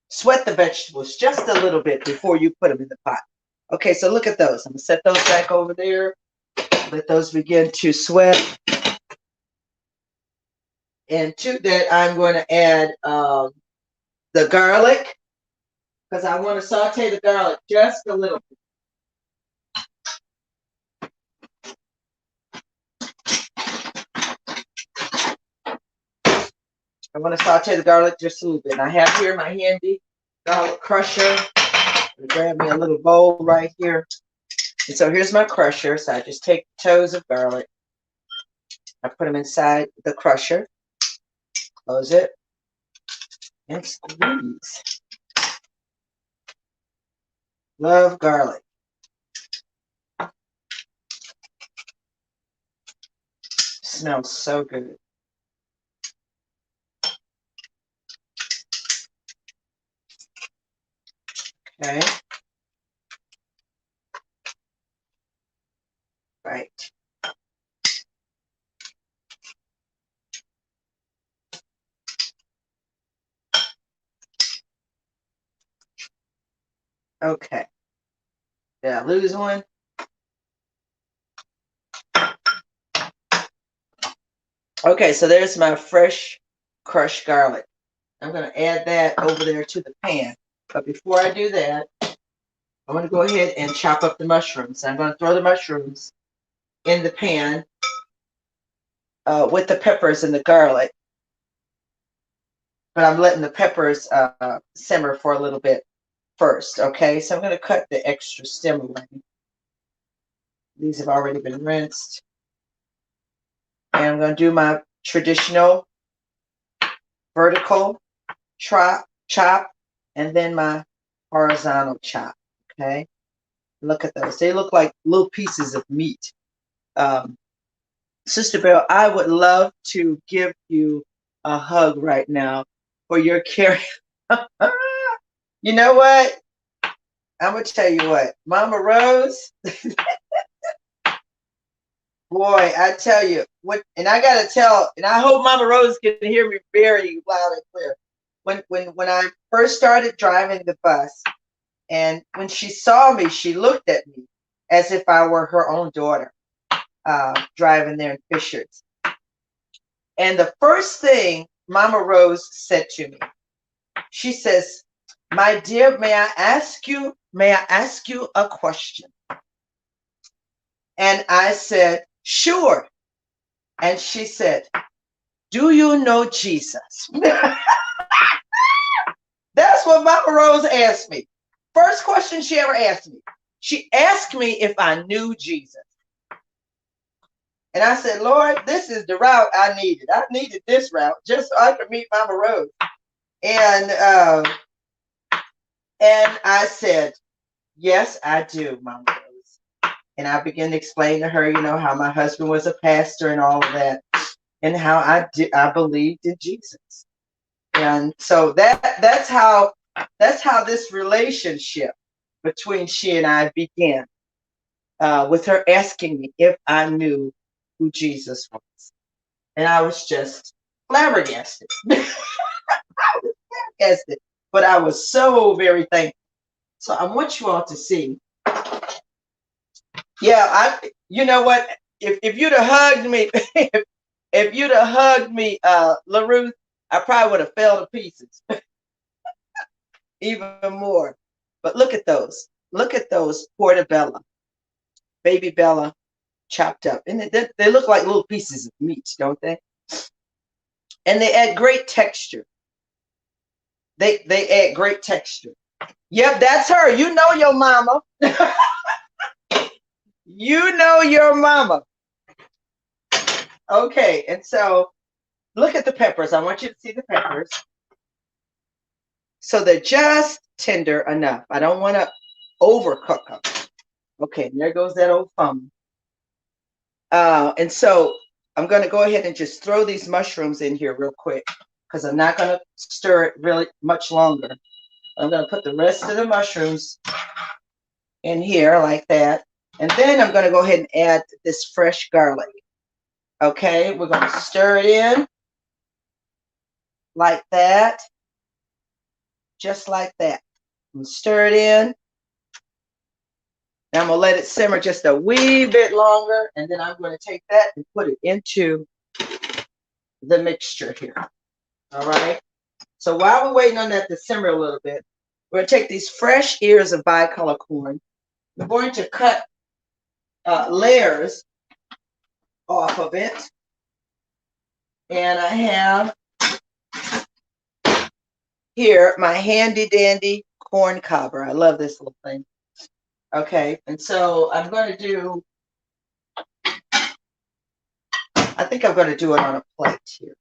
sweat the vegetables just a little bit before you put them in the pot. Okay, so look at those. I'm gonna set those back over there. Let those begin to sweat. And to that, I'm going to add the garlic because I want to saute the garlic just a little bit. I want to saute the garlic just a little bit. And I have here my handy garlic crusher. I'm gonna grab me a little bowl right here. And so here's my crusher. So I just take the toes of garlic. I put them inside the crusher. Close it. And squeeze. Love garlic. Smells so good. Okay. Right. Okay. Did I lose one? Okay, so there's my fresh crushed garlic. I'm going to add that over there to the pan. But before I do that, I'm going to go ahead and chop up the mushrooms. I'm going to throw the mushrooms in the pan with the peppers and the garlic. But I'm letting the peppers simmer for a little bit first, okay? So I'm going to cut the extra stem away. These have already been rinsed. And I'm going to do my traditional vertical chop, and then my horizontal chop, okay? Look at those. They look like little pieces of meat. Sister Belle, I would love to give you a hug right now for your care. You know what? I'm going to tell you what. Mama Rose, boy, I tell you, and I got to tell, and I hope Mama Rose can hear me very loud and clear. When I first started driving the bus, and when she saw me, she looked at me as if I were her own daughter, driving there in Fishers. And the first thing Mama Rose said to me, she says, "My dear, may I ask you a question?" And I said, "Sure." And she said, "Do you know Jesus?" That's what Mama Rose asked me. First question she ever asked me. She asked me if I knew Jesus. And I said, Lord, this is the route I needed. I needed this route just so I could meet Mama Rose. And I said, yes, I do, Mama Rose. And I began to explain to her, how my husband was a pastor and all of that, and how I believed in Jesus. And so that's how this relationship between she and I began, with her asking me if I knew who Jesus was. And I was just flabbergasted. Flabbergasted. But I was so very thankful. So I want you all to see. Yeah, you know what? If you'd have hugged me, if you'd have hugged me, LaRuth, I probably would have fell to pieces even more. But look at those. Look at those portobello, baby Bella, chopped up. And they look like little pieces of meat, don't they? And they add great texture. They add great texture. Yep, that's her. You know your mama. You know your mama. Okay, and so look at the peppers. I want you to see the peppers. So they're just tender enough. I don't want to overcook them. Okay, and there goes that old thumb. And so I'm going to go ahead and just throw these mushrooms in here real quick, because I'm not going to stir it really much longer. I'm going to put the rest of the mushrooms in here like that. And then I'm going to go ahead and add this fresh garlic. Okay, we're going to stir it in like that. Just like that. And stir it in. And I'm going to let it simmer just a wee bit longer. And then I'm going to take that and put it into the mixture here. All right. So while we're waiting on that to simmer a little bit, we're going to take these fresh ears of bicolor corn. We're going to cut layers off of it. And I have here my handy dandy corn cobber. I love this little thing. Okay, and so I'm going to do, I think I'm going to do it on a plate here.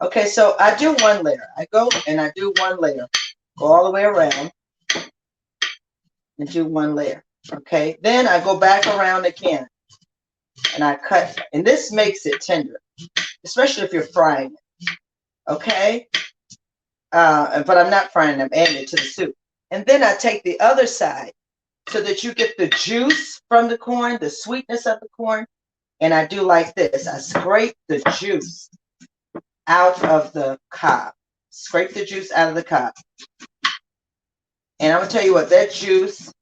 Okay, so I do one layer. I go and I do one layer. Go all the way around and do one layer. Okay, then I go back around again and I cut, and this makes it tender, especially if you're frying it. Okay, but I'm not frying them, adding it to the soup. And then I take the other side so that you get the juice from the corn, the sweetness of the corn. And I do like this. I scrape the juice out of the cob. Scrape the juice out of the cob. And I'm going to tell you what, that juice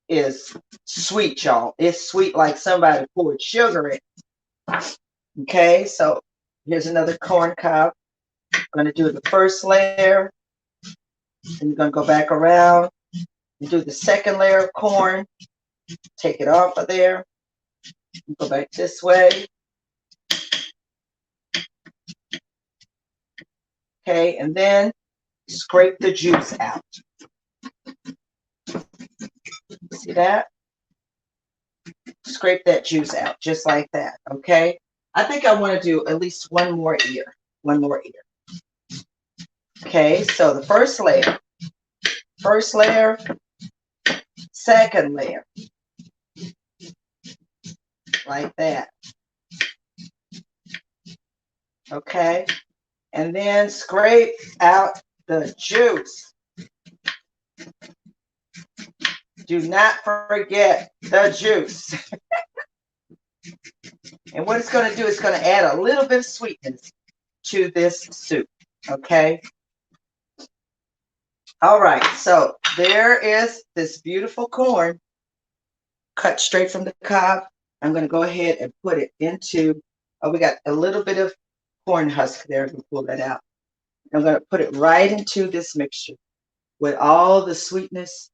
is sweet, y'all. It's sweet like somebody poured sugar in. Okay, so here's another corn cob. I'm going to do the first layer. And you're going to go back around and do the second layer of corn. Take it off of there. Go back this way. Okay, and then scrape the juice out. See that? Scrape that juice out just like that. Okay, I think I want to do at least one more ear. One more ear. Okay, so the first layer, second layer, like that. Okay, and then scrape out the juice. Do not forget the juice. And what it's going to do is going to add a little bit of sweetness to this soup. Okay. All right. So there is this beautiful corn cut straight from the cob. I'm going to go ahead and put it into, we got a little bit of corn husk there. We'll pull that out. I'm going to put it right into this mixture with all the sweetness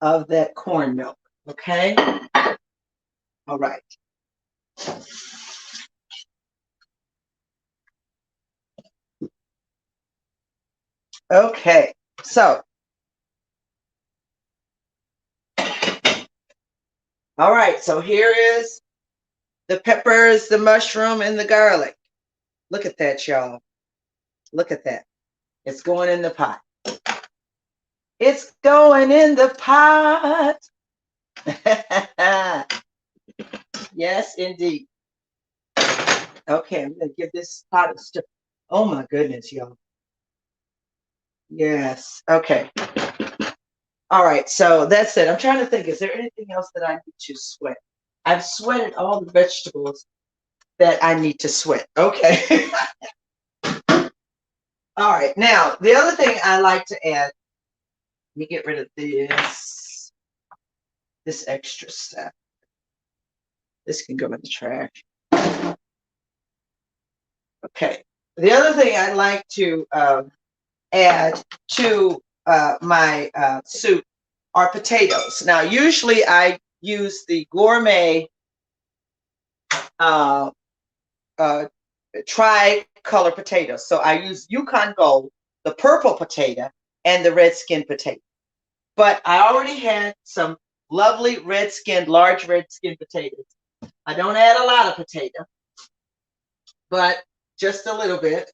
of that corn milk. Okay. All right. Okay. So, all right. So here is the peppers, the mushroom, and the garlic. Look at that, y'all. Look at that. It's going in the pot. It's going in the pot. Yes, indeed. Okay, I'm going to give this pot a stir. Oh, my goodness, y'all. Yes. Okay. All right. So that's it. I'm trying to think. Is there anything else that I need to sweat? I've sweated all the vegetables that I need to sweat. Okay. All right. Now, the other thing I like to add, let me get rid of this extra stuff. This can go in the trash. Okay. The other thing I like to add to my soup are potatoes. Now, usually I use the gourmet tri-color potatoes. So I use Yukon Gold, the purple potato, and the red-skinned potato. But I already had some lovely large red-skinned potatoes. I don't add a lot of potato, but just a little bit.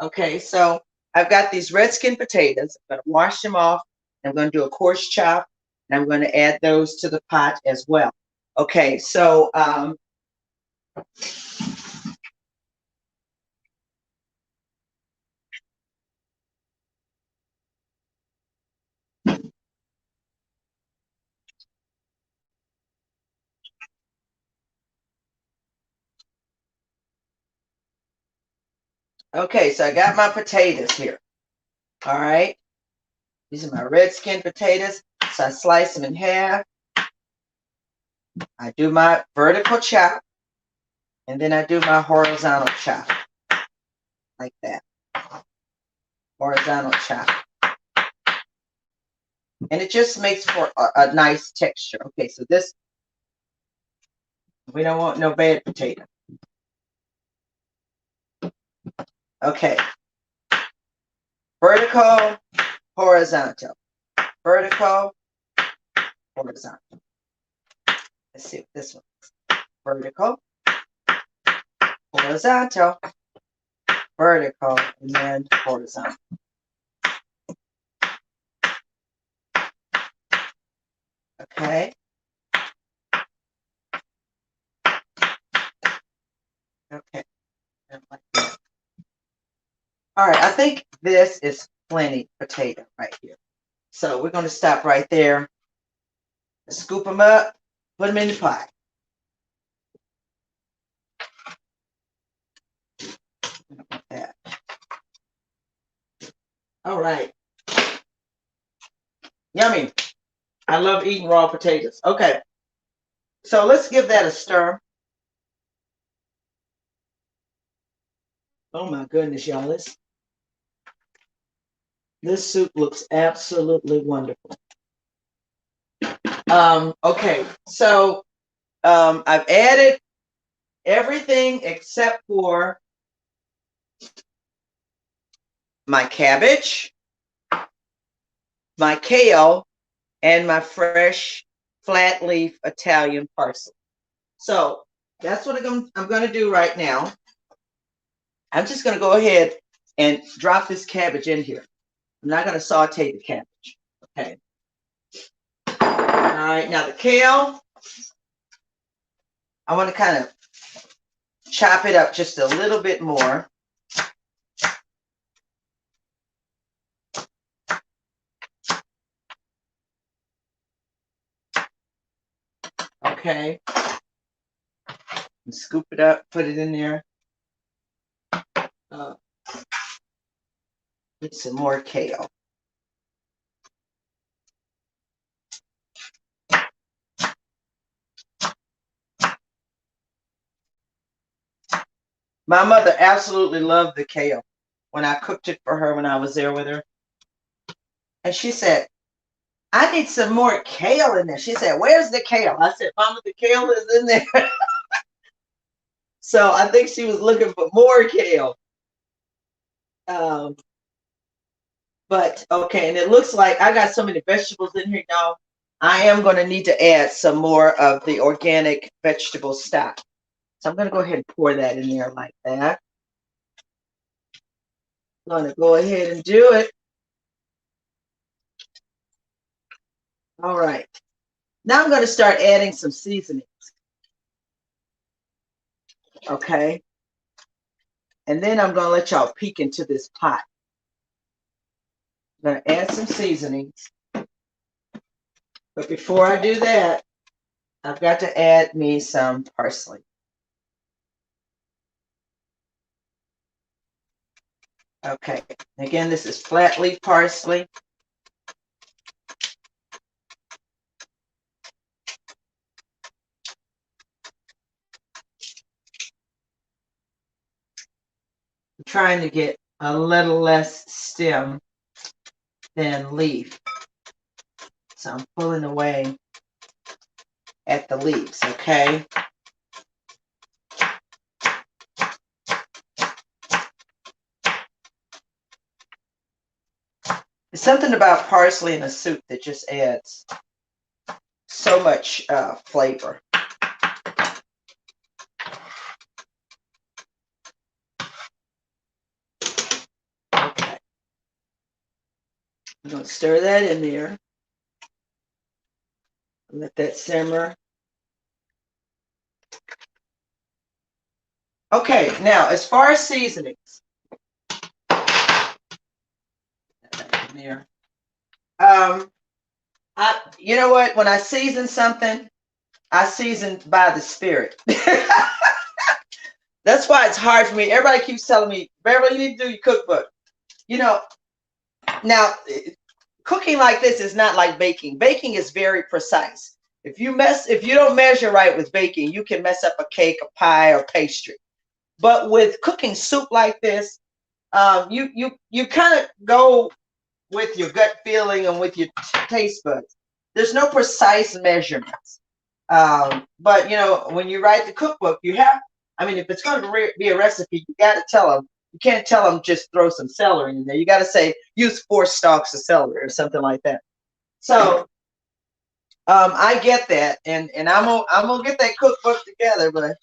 Okay, so I've got these red-skinned potatoes. I'm going to wash them off. I'm going to do a coarse chop, and I'm going to add those to the pot as well. Okay, so okay, so I got my potatoes here. All right. These are my red-skinned potatoes. So I slice them in half. I do my vertical chop. And then I do my horizontal chop. Like that. Horizontal chop. And it just makes for a nice texture. Okay, so this, we don't want no bad potato. Okay. Vertical, horizontal. Vertical, horizontal. Let's see what this one is. Vertical, horizontal, vertical, and then horizontal. Okay. Okay. Like that. All right, I think this is plenty potato right here. So we're going to stop right there. Scoop them up, put them in the pot. Like that. All right. Yummy. I love eating raw potatoes. Okay. So let's give that a stir. Oh my goodness, y'all. This soup looks absolutely wonderful. Okay, so I've added everything except for my cabbage, my kale, and my fresh flat leaf Italian parsley. So that's what I'm going to do right now. I'm just going to go ahead and drop this cabbage in here. I'm not going to saute the cabbage. Okay. All right. Now the kale, I want to kind of chop it up just a little bit more. Okay. And scoop it up, put it in there. Get some more kale. My mother absolutely loved the kale when I cooked it for her when I was there with her. And she said, I need some more kale in there. She said, where's the kale? I said, Mama, the kale is in there. So I think she was looking for more kale. But okay, and it looks like I got so many vegetables in here, y'all. I am going to need to add some more of the organic vegetable stock. So I'm going to go ahead and pour that in there like that. I'm going to go ahead and do it. All right. Now I'm going to start adding some seasonings. Okay. And then I'm going to let y'all peek into this pot. I'm going to add some seasonings. But before I do that, I've got to add me some parsley. Okay. Again, this is flat leaf parsley. I'm trying to get a little less stem than leaf. So I'm pulling away at the leaves, okay? There's something about parsley in a soup that just adds so much flavor. Okay. I'm going to stir that in there. Let that simmer. Okay, now as far as seasonings, in there. You know what? When I season something, I season by the Spirit. That's why it's hard for me. Everybody keeps telling me, Beverly, you need to do your cookbook. You know, now cooking like this is not like baking. Baking is very precise. If you don't measure right with baking, you can mess up a cake, a pie, or pastry. But with cooking soup like this, you kind of go with your gut feeling and with your taste buds. There's no precise measurements. But you know, when you write the cookbook, you have. I mean, if it's going to be a recipe, you got to tell them. You can't tell them just throw some celery in there. You got to say use 4 stalks of celery or something like that. So I get that, and I'm gonna get that cookbook together. But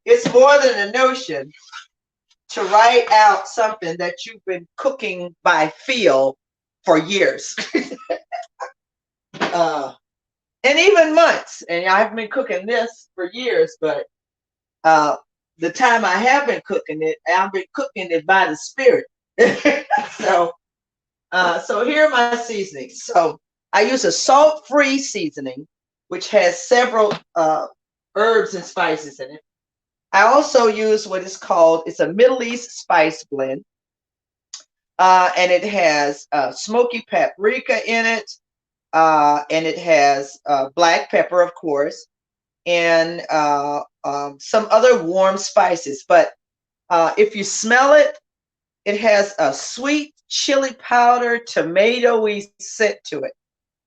it's more than a notion to write out something that you've been cooking by feel for years, and even months. And I haven't been cooking this for years, but the time I have been cooking it, I've been cooking it by the Spirit. So here are my seasonings. So I use a salt-free seasoning, which has several herbs and spices in it. I also use what is called, it's a Middle East spice blend. And it has smoky paprika in it. And it has black pepper, of course, and some other warm spices. But if you smell it, it has a sweet chili powder, tomatoey scent to it.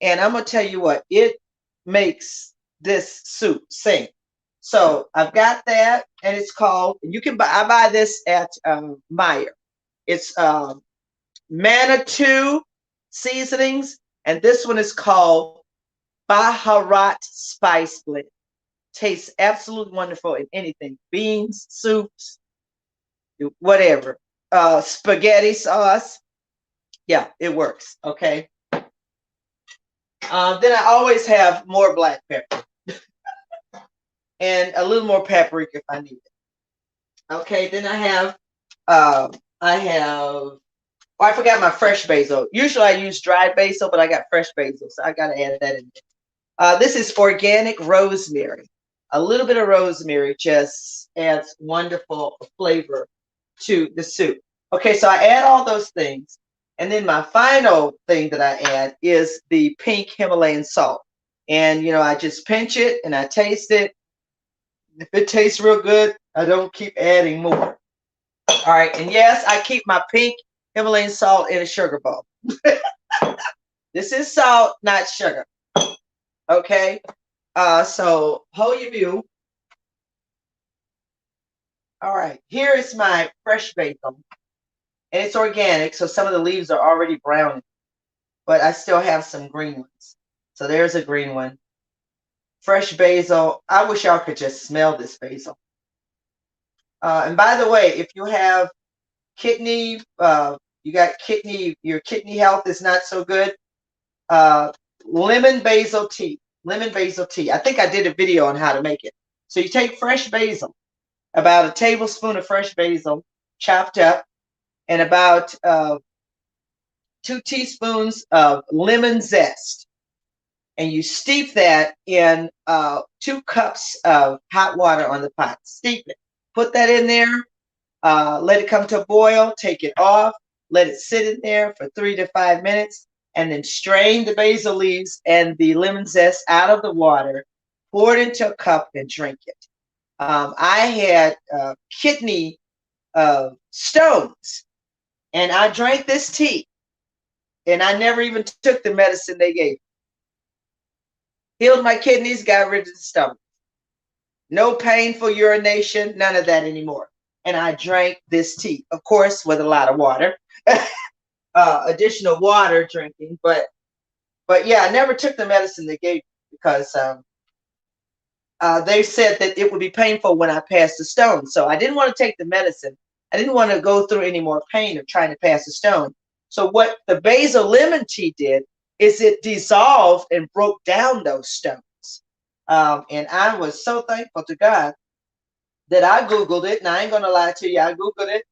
And I'm going to tell you what, it makes this soup sing. So I've got that, and it's called, I buy this at Meyer. It's Manitou Seasonings, and this one is called Baharat Spice Blend. Tastes absolutely wonderful in anything. Beans, soups, whatever. Spaghetti sauce. Yeah, it works. Okay. Then I always have more black pepper and a little more paprika if I need it. Okay, then I forgot my fresh basil. Usually I use dried basil, but I got fresh basil, so I got to add that in there. This is organic rosemary. A little bit of rosemary just adds wonderful flavor to the soup. Okay, so I add all those things. And then my final thing that I add is the pink Himalayan salt. And, you know, I just pinch it and I taste it. If it tastes real good, I don't keep adding more. All right, and yes, I keep my pink Himalayan salt in a sugar bowl. This is salt, not sugar. Okay, so hold your view. All right, here is my fresh basil, and it's organic, so some of the leaves are already brown, but I still have some green ones. So there's a green one. Fresh basil. I wish y'all could just smell this basil. And by the way, if you have kidney, you got kidney, your kidney health is not so good, lemon basil tea. Lemon basil tea. I think I did a video on how to make it. So you take fresh basil, about a tablespoon of fresh basil chopped up, and about 2 teaspoons of lemon zest. And you steep that in 2 cups of hot water on the pot. Steep it. Put that in there. Let it come to a boil. Take it off. Let it sit in there for 3 to 5 minutes. And then strain the basil leaves and the lemon zest out of the water. Pour it into a cup and drink it. I had kidney stones, and I drank this tea, and I never even took the medicine they gave me. Healed my kidneys, got rid of the stomach. No painful urination, none of that anymore. And I drank this tea, of course, with a lot of water, additional water drinking. But yeah, I never took the medicine they gave me because they said that it would be painful when I passed the stone. So I didn't want to take the medicine. I didn't want to go through any more pain of trying to pass the stone. So what the basil lemon tea did is it dissolved and broke down those stones. And I was so thankful to God that I Googled it, and I ain't going to lie to you. I Googled it,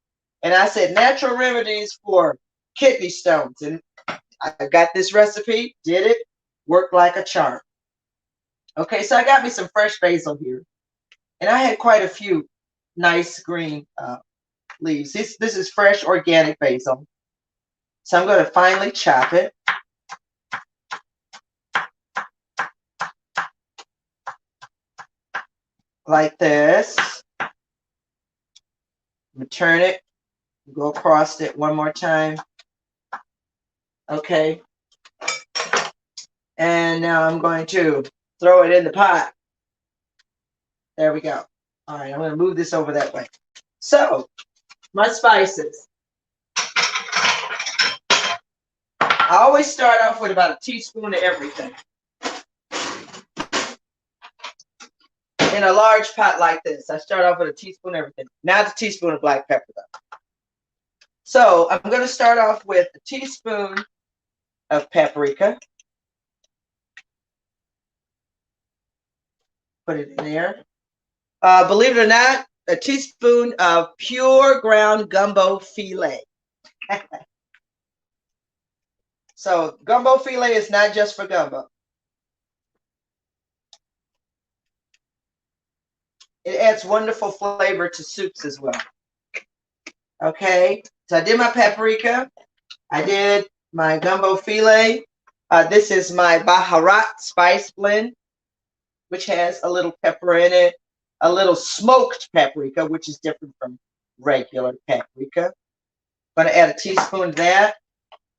and I said, natural remedies for kidney stones. And I got this recipe, did it, worked like a charm. Okay, so I got me some fresh basil here. And I had quite a few nice green leaves. This is fresh organic basil. So I'm going to finely chop it. Like this. I'm going to turn it, go across it one more time. Okay. And now I'm going to throw it in the pot. There we go. All right, I'm going to move this over that way. So, my spices. I always start off with about a teaspoon of everything. In a large pot like this, I start off with a teaspoon of everything. Not a teaspoon of black pepper, though. So, I'm going to start off with a teaspoon of paprika. Put it in there. Believe it or not, a teaspoon of pure ground gumbo filet. So gumbo filet is not just for gumbo. It adds wonderful flavor to soups as well. Okay, so I did my paprika. I did my gumbo filet. This is my Baharat spice blend, which has a little pepper in it, a little smoked paprika, which is different from regular paprika. I'm going to add a teaspoon of that.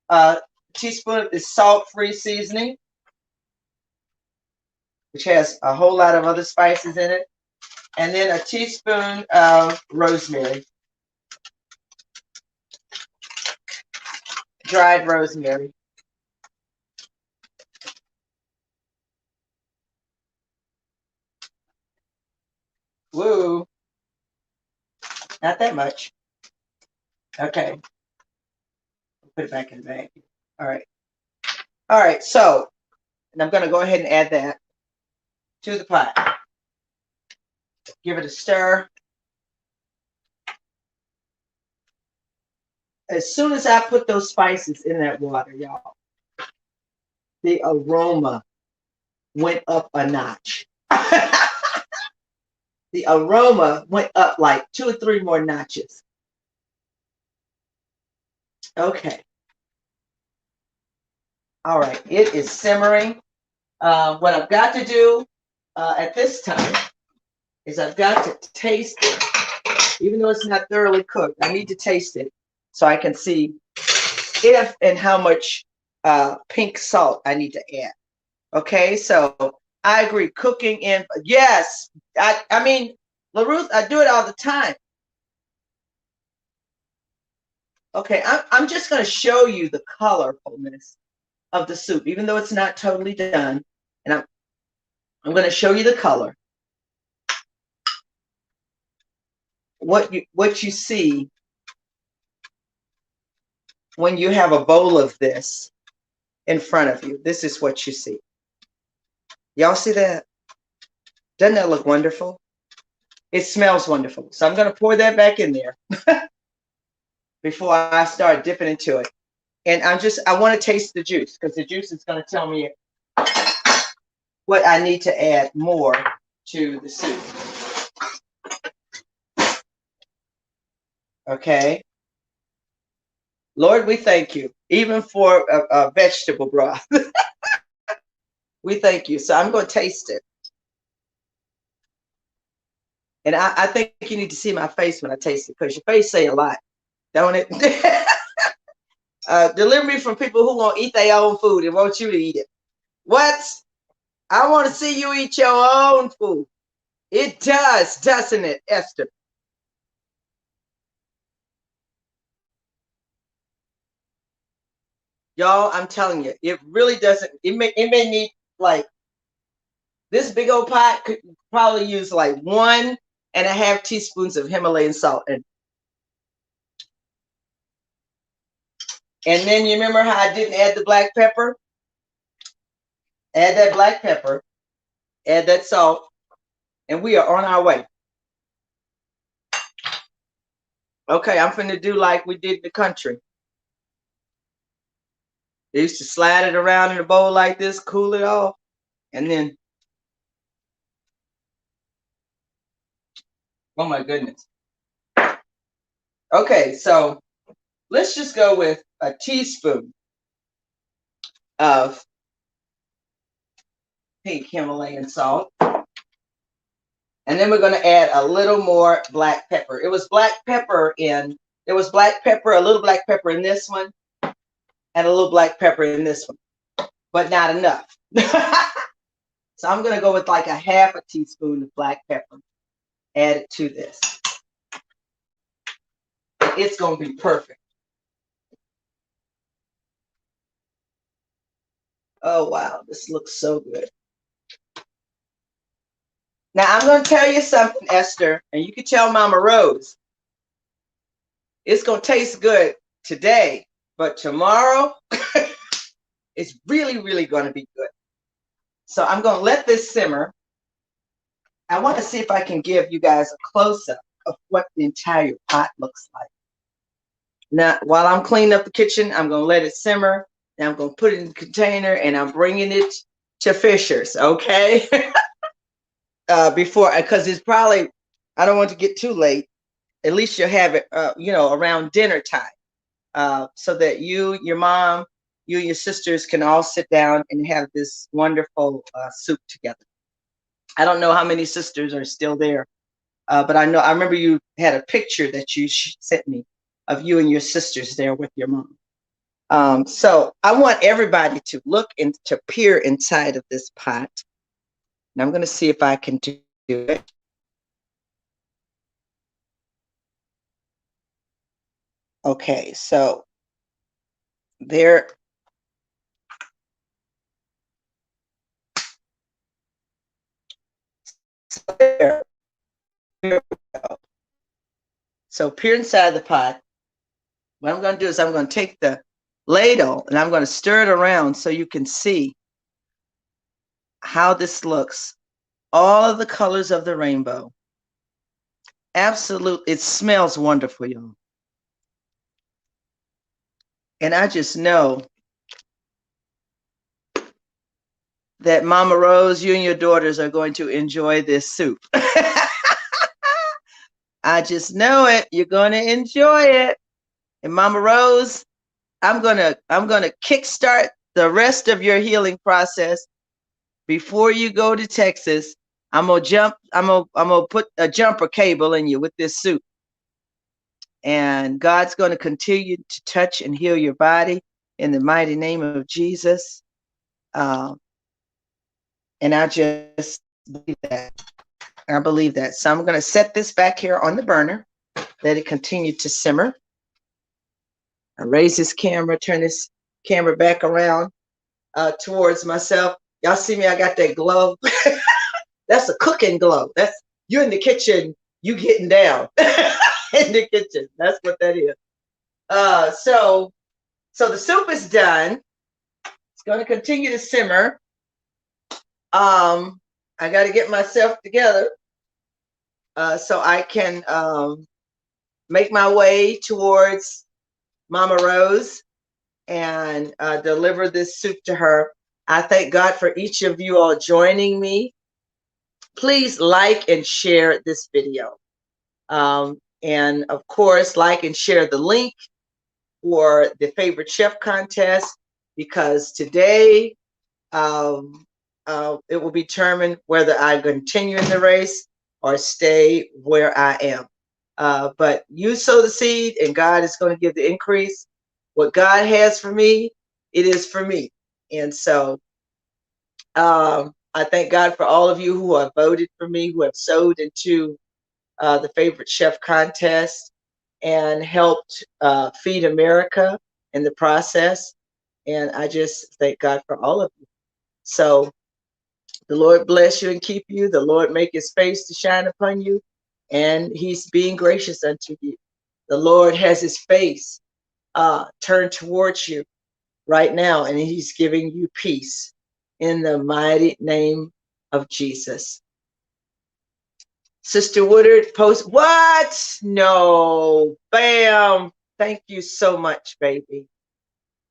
A teaspoon of this salt-free seasoning, which has a whole lot of other spices in it. And then a teaspoon of rosemary, dried rosemary. Woo, not that much. Okay, put it back in the bag. All right, so, and I'm going to go ahead and add that to the pot. Give it a stir. As soon as I put those spices in that water, y'all, the aroma went up a notch. The aroma went up like 2 or 3 more notches. Okay. All right, it is simmering. What I've got to do at this time is I've got to taste it. Even though it's not thoroughly cooked, I need to taste it so I can see if and how much pink salt I need to add. Okay, so I agree. Cooking in, yes. I mean, LaRuth, I do it all the time. Okay, I'm just going to show you the colorfulness of the soup, even though it's not totally done. And I'm going to show you the color. What you see when you have a bowl of this in front of you. This is what you see. Y'all see that? Doesn't that look wonderful? It smells wonderful. So I'm going to pour that back in there before I start dipping into it. And I want to taste the juice, because the juice is going to tell me what I need to add more to the soup. Okay. Lord, we thank you, even for a vegetable broth. We thank you. So I'm going to taste it. And I think you need to see my face when I taste it, because your face say a lot, don't it? Deliver me from people who won't eat their own food and want you to eat it. What? I want to see you eat your own food. It does, doesn't it, Esther? Y'all, I'm telling you, it really doesn't. It may need, like, this big old pot could probably use like 1.5 teaspoons of Himalayan salt. And then you remember how I didn't add the black pepper? Add that black pepper, add that salt, and we are on our way. Okay, I'm finna do like we did in the country. They used to slide it around in a bowl like this, cool it off, and then, oh my goodness. Okay, so let's just go with a teaspoon of pink Himalayan salt. And then we're going to add a little more black pepper. It was black pepper, a little black pepper in this one, and a little black pepper in this one, but not enough. So I'm going to go with like 1/2 teaspoon of black pepper. Add it to this. It's going to be perfect. Oh, wow. This looks so good. Now, I'm going to tell you something, Esther, and you can tell Mama Rose. It's going to taste good today, but tomorrow, it's really, really going to be good. So I'm going to let this simmer. I want to see if I can give you guys a close-up of what the entire pot looks like. Now, while I'm cleaning up the kitchen, I'm going to let it simmer. And I'm going to put it in the container, and I'm bringing it to Fisher's, okay? Because it's probably, I don't want to get too late. At least you'll have it, around dinner time, so that you, your mom, you and your sisters can all sit down and have this wonderful soup together. I don't know how many sisters are still there, but I remember you had a picture that you sent me of you and your sisters there with your mom. So I want everybody to look and to peer inside of this pot. And I'm going to see if I can do it. Okay, so there. There we go. So peer inside the pot. What I'm going to do is I'm going to take the ladle and I'm going to stir it around so you can see how this looks. All of the colors of the rainbow. Absolutely. It smells wonderful, y'all. And I just know that Mama Rose, you and your daughters are going to enjoy this soup. I just know it. You're going to enjoy it. And Mama Rose, I'm gonna kickstart the rest of your healing process before you go to Texas. I'm gonna put a jumper cable in you with this soup. And God's going to continue to touch and heal your body in the mighty name of Jesus. And I just believe that. I believe that. So I'm going to set this back here on the burner. Let it continue to simmer. I raise this camera, turn this camera back around. towards myself. Y'all see me, I got that glove. That's a cooking glove. That's you in the kitchen, you getting down in the kitchen. That's what that is. So the soup is done. It's going to continue to simmer. I got to get myself together so I can make my way towards Mama Rose and deliver this soup to her. I thank God for each of you all joining me. Please like and share this video. And of course, like and share the link for the favorite chef contest, because today it will determine whether I continue in the race or stay where I am. But you sow the seed and God is going to give the increase. What God has for me, it is for me. And so I thank God for all of you who have voted for me, who have sowed into the favorite chef contest and helped feed America in the process. And I just thank God for all of you. So the Lord bless you and keep you. The Lord make his face to shine upon you, and he's being gracious unto you. The Lord has his face turned towards you right now, and he's giving you peace in the mighty name of Jesus. Sister Woodard post, what? No, bam. Thank you so much, baby.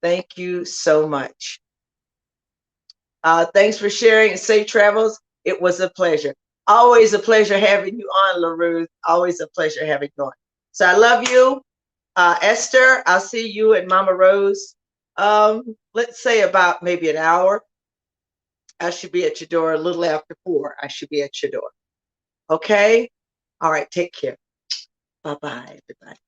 Thank you so much. Thanks for sharing and safe travels. It was a pleasure. Always a pleasure having you on, LaRuth. Always a pleasure having you on. So I love you. Esther, I'll see you at Mama Rose. Let's say about maybe an hour. I should be at your door a little after 4. I should be at your door. Okay? All right, take care. Bye-bye, everybody.